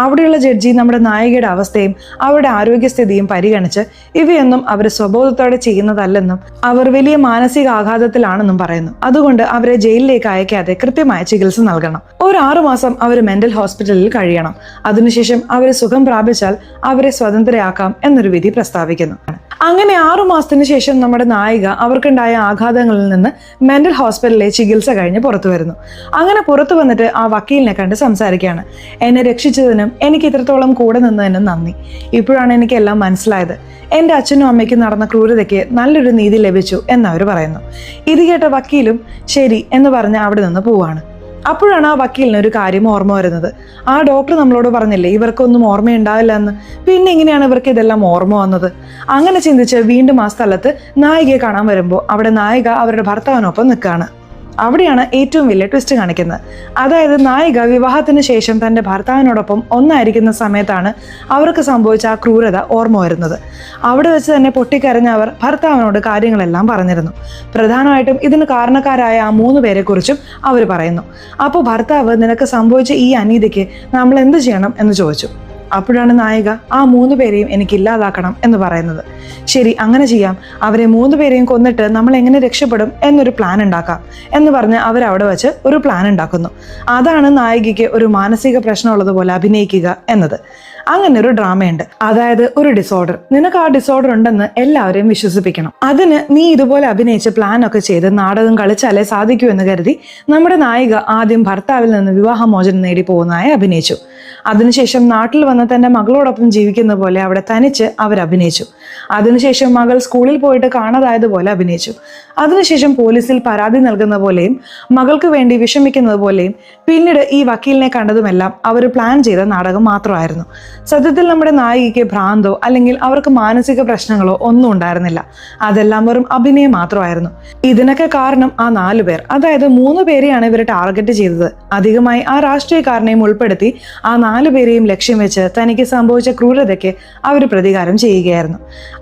അവിടെയുള്ള ജഡ്ജി നമ്മുടെ നായികയുടെ അവസ്ഥയും അവരുടെ ആരോഗ്യസ്ഥിതിയും പരിഗണിച്ച് ഇവയൊന്നും അവർ സ്വബോധത്തോടെ ചെയ്യുന്നതല്ലെന്നും അവർ വലിയ മാനസിക ആഘാതത്തിലാണെന്നും പറയുന്നു. അതുകൊണ്ട് അവരെ ജയിലിലേക്ക് അയക്കാതെ കൃത്യമായ ചികിത്സ നൽകണം. ഒരു 6 മാസം അവർ മെന്റൽ ഹോസ്പിറ്റലിൽ കഴിയണം. അതിനുശേഷം അവർ സുഖം പ്രാപിച്ചാൽ അവരെ സ്വതന്ത്രയാക്കാം എന്നൊരു വിധി പ്രസ്താവിക്കുന്നു. അങ്ങനെ 6 മാസത്തിന് ശേഷം നമ്മുടെ നായിക അവർക്കുണ്ടായ ആഘാതങ്ങളിൽ നിന്ന് മെന്റൽ ഹോസ്പിറ്റലിലെ ചികിത്സ കഴിഞ്ഞ് പുറത്തു വരുന്നു. അങ്ങനെ പുറത്തു വന്നിട്ട് ആ വക്കീലിനെ കണ്ട് സംസാരിക്കുകയാണ്. എന്നെ രക്ഷിച്ചതിനും എനിക്ക് ഇത്രത്തോളം കൂടെ നിന്നതിനും നന്ദി. ഇപ്പോഴാണ് എനിക്ക് എല്ലാം മനസ്സിലായത്. എൻ്റെ അച്ഛനും അമ്മയ്ക്കും നടന്ന ക്രൂരതയ്ക്ക് നല്ലൊരു നീതി ലഭിച്ചു എന്നവർ പറയുന്നു. ഇത് കേട്ട വക്കീലും ശരി എന്ന് പറഞ്ഞ് അവിടെ നിന്ന് പോവാണ്. അപ്പോഴാണ് ആ വക്കീലിന് ഒരു കാര്യം ഓർമ്മ വരുന്നത്. ആ ഡോക്ടർ നമ്മളോട് പറഞ്ഞില്ലേ ഇവർക്കൊന്നും ഓർമ്മയുണ്ടാവില്ല എന്ന്, പിന്നെ എങ്ങനെയാണ് ഇവർക്ക് ഇതെല്ലാം ഓർമ്മ വന്നത്? അങ്ങനെ ചിന്തിച്ച് വീണ്ടും ആ സ്ഥലത്ത് നായികയെ കാണാൻ വരുമ്പോൾ അവിടെ നായിക അവരുടെ ഭർത്താവിനൊപ്പം നിൽക്കുകയാണ്. അവിടെയാണ് ഏറ്റവും വലിയ ട്വിസ്റ്റ് കാണിക്കുന്നത്. അതായത് നായിക വിവാഹത്തിന് ശേഷം തൻ്റെ ഭർത്താവിനോടൊപ്പം ഒന്നായിരിക്കുന്ന സമയത്താണ് അവർക്ക് സംഭവിച്ച ആ ക്രൂരത ഓർമ്മ വരുന്നത്. അവിടെ വെച്ച് തന്നെ പൊട്ടിക്കരഞ്ഞ അവർ ഭർത്താവിനോട് കാര്യങ്ങളെല്ലാം പറഞ്ഞിരുന്നു. പ്രധാനമായിട്ടും ഇതിന് കാരണക്കാരായ ആ 3 പേരെക്കുറിച്ചും അവർ പറയുന്നു. അപ്പോൾ ഭർത്താവ് നിനക്ക് സംഭവിച്ച ഈ അനീതിക്ക് നമ്മൾ എന്ത് ചെയ്യണം എന്ന് ചോദിച്ചു. അപ്പോഴാണ് നായിക ആ 3 പേരെയും എനിക്ക് ഇല്ലാതാക്കണം എന്ന് പറയുന്നത്. ശരി, അങ്ങനെ ചെയ്യാം. അവരെ 3 പേരെയും കൊന്നിട്ട് നമ്മൾ എങ്ങനെ രക്ഷപ്പെടും എന്നൊരു പ്ലാൻ ഉണ്ടാക്കാം എന്ന് പറഞ്ഞ് അവരവിടെ വെച്ച് ഒരു പ്ലാൻ ഉണ്ടാക്കുന്നു. അതാണ് നായികയ്ക്ക് ഒരു മാനസിക പ്രശ്നമുള്ളതുപോലെ അഭിനയിക്കുക എന്നത്. അങ്ങനെ ഒരു ഡ്രാമയുണ്ട്. അതായത് ഒരു ഡിസോർഡർ. നിനക്ക് ആ ഡിസോർഡർ ഉണ്ടെന്ന് എല്ലാവരെയും വിശ്വസിപ്പിക്കണം. അതിന് നീ ഇതുപോലെ അഭിനയിച്ച് പ്ലാൻ ഒക്കെ ചെയ്ത് നാടകം കളിച്ചാലേ സാധിക്കൂ എന്ന് കരുതി നമ്മുടെ നായിക ആദ്യം ഭർത്താവിൽ നിന്ന് വിവാഹമോചനം നേടി പോകുന്നതായി അഭിനയിച്ചു. അതിനുശേഷം നാട്ടിൽ വന്ന് തന്റെ മകളോടൊപ്പം ജീവിക്കുന്ന പോലെ അവിടെ തനിച്ച് അവരഭിനയിച്ചു. അതിനുശേഷം മകൾ സ്കൂളിൽ പോയിട്ട് കാണാതായതുപോലെ അഭിനയിച്ചു. അതിനുശേഷം പോലീസിൽ പരാതി നൽകുന്ന പോലെയും മകൾക്ക് വേണ്ടി വിഷമിക്കുന്നത് പോലെയും പിന്നീട് ഈ വക്കീലിനെ കണ്ടതുമെല്ലാം അവർ പ്ലാൻ ചെയ്ത നാടകം മാത്രമായിരുന്നു. സത്യത്തിൽ നമ്മുടെ നായികയ്ക്ക് ഭ്രാന്തോ അല്ലെങ്കിൽ അവർക്ക് മാനസിക പ്രശ്നങ്ങളോ ഒന്നും ഉണ്ടായിരുന്നില്ല. അതെല്ലാം വെറും അഭിനയം മാത്രമായിരുന്നു. ഇതിനൊക്കെ കാരണം ആ 4 പേർ, അതായത് 3 പേരെയാണ് ഇവർ ടാർഗറ്റ് ചെയ്തത്. അധികമായി ആ രാഷ്ട്രീയക്കാരനെയും ഉൾപ്പെടുത്തി ആ 4 പേരെയും ലക്ഷ്യം വെച്ച് തനിക്ക് സംഭവിച്ച ക്രൂരതയ്ക്ക് അവർ പ്രതികാരം ചെയ്യുകയായിരുന്നു.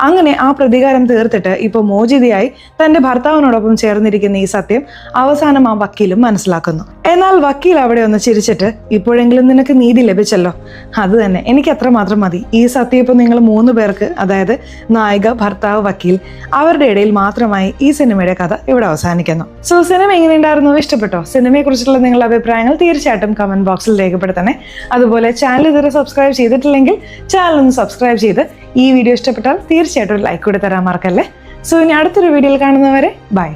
അങ്ങനെ ആ പ്രതികാരം തീർത്തിട്ട് ഇപ്പോൾ മോചിതയായി തന്റെ ഭർത്താവിനോടൊപ്പം ചേർന്നിരിക്കുന്ന ഈ സത്യം അവസാനം ആ വക്കീലും മനസ്സിലാക്കുന്നു. എന്നാൽ വക്കീൽ അവിടെ ഒന്ന് ചിരിച്ചിട്ട്, ഇപ്പോഴെങ്കിലും നിനക്ക് നീതി ലഭിച്ചല്ലോ, അത് തന്നെ എനിക്ക് അത്രമാത്രം മതി. ഈ സത്യം ഇപ്പോൾ നിങ്ങൾ 3 പേർക്ക്, അതായത് നായിക, ഭർത്താവ്, വക്കീൽ, അവരുടെ ഇടയിൽ മാത്രമായി ഈ സിനിമയുടെ കഥ ഇവിടെ അവസാനിക്കുന്നു. സോ സിനിമ എങ്ങനെയുണ്ടായിരുന്നു? ഇഷ്ടപ്പെട്ടോ? സിനിമയെ കുറിച്ചുള്ള നിങ്ങളുടെ അഭിപ്രായങ്ങൾ തീർച്ചയായിട്ടും കമന്റ് ബോക്സിൽ രേഖപ്പെടുത്തണേ. അതുപോലെ ചാനൽ ഇതുവരെ സബ്സ്ക്രൈബ് ചെയ്തിട്ടില്ലെങ്കിൽ ചാനൽ ഒന്ന് സബ്സ്ക്രൈബ് ചെയ്ത് ഈ വീഡിയോ ഇഷ്ടപ്പെട്ടാൽ തീർച്ചയായിട്ടും ലൈക്ക് കൂടി തരാൻ മറക്കല്ലേ. സോ ഇനി അടുത്തൊരു വീഡിയോയിൽ കാണുന്നവരെ ബൈ.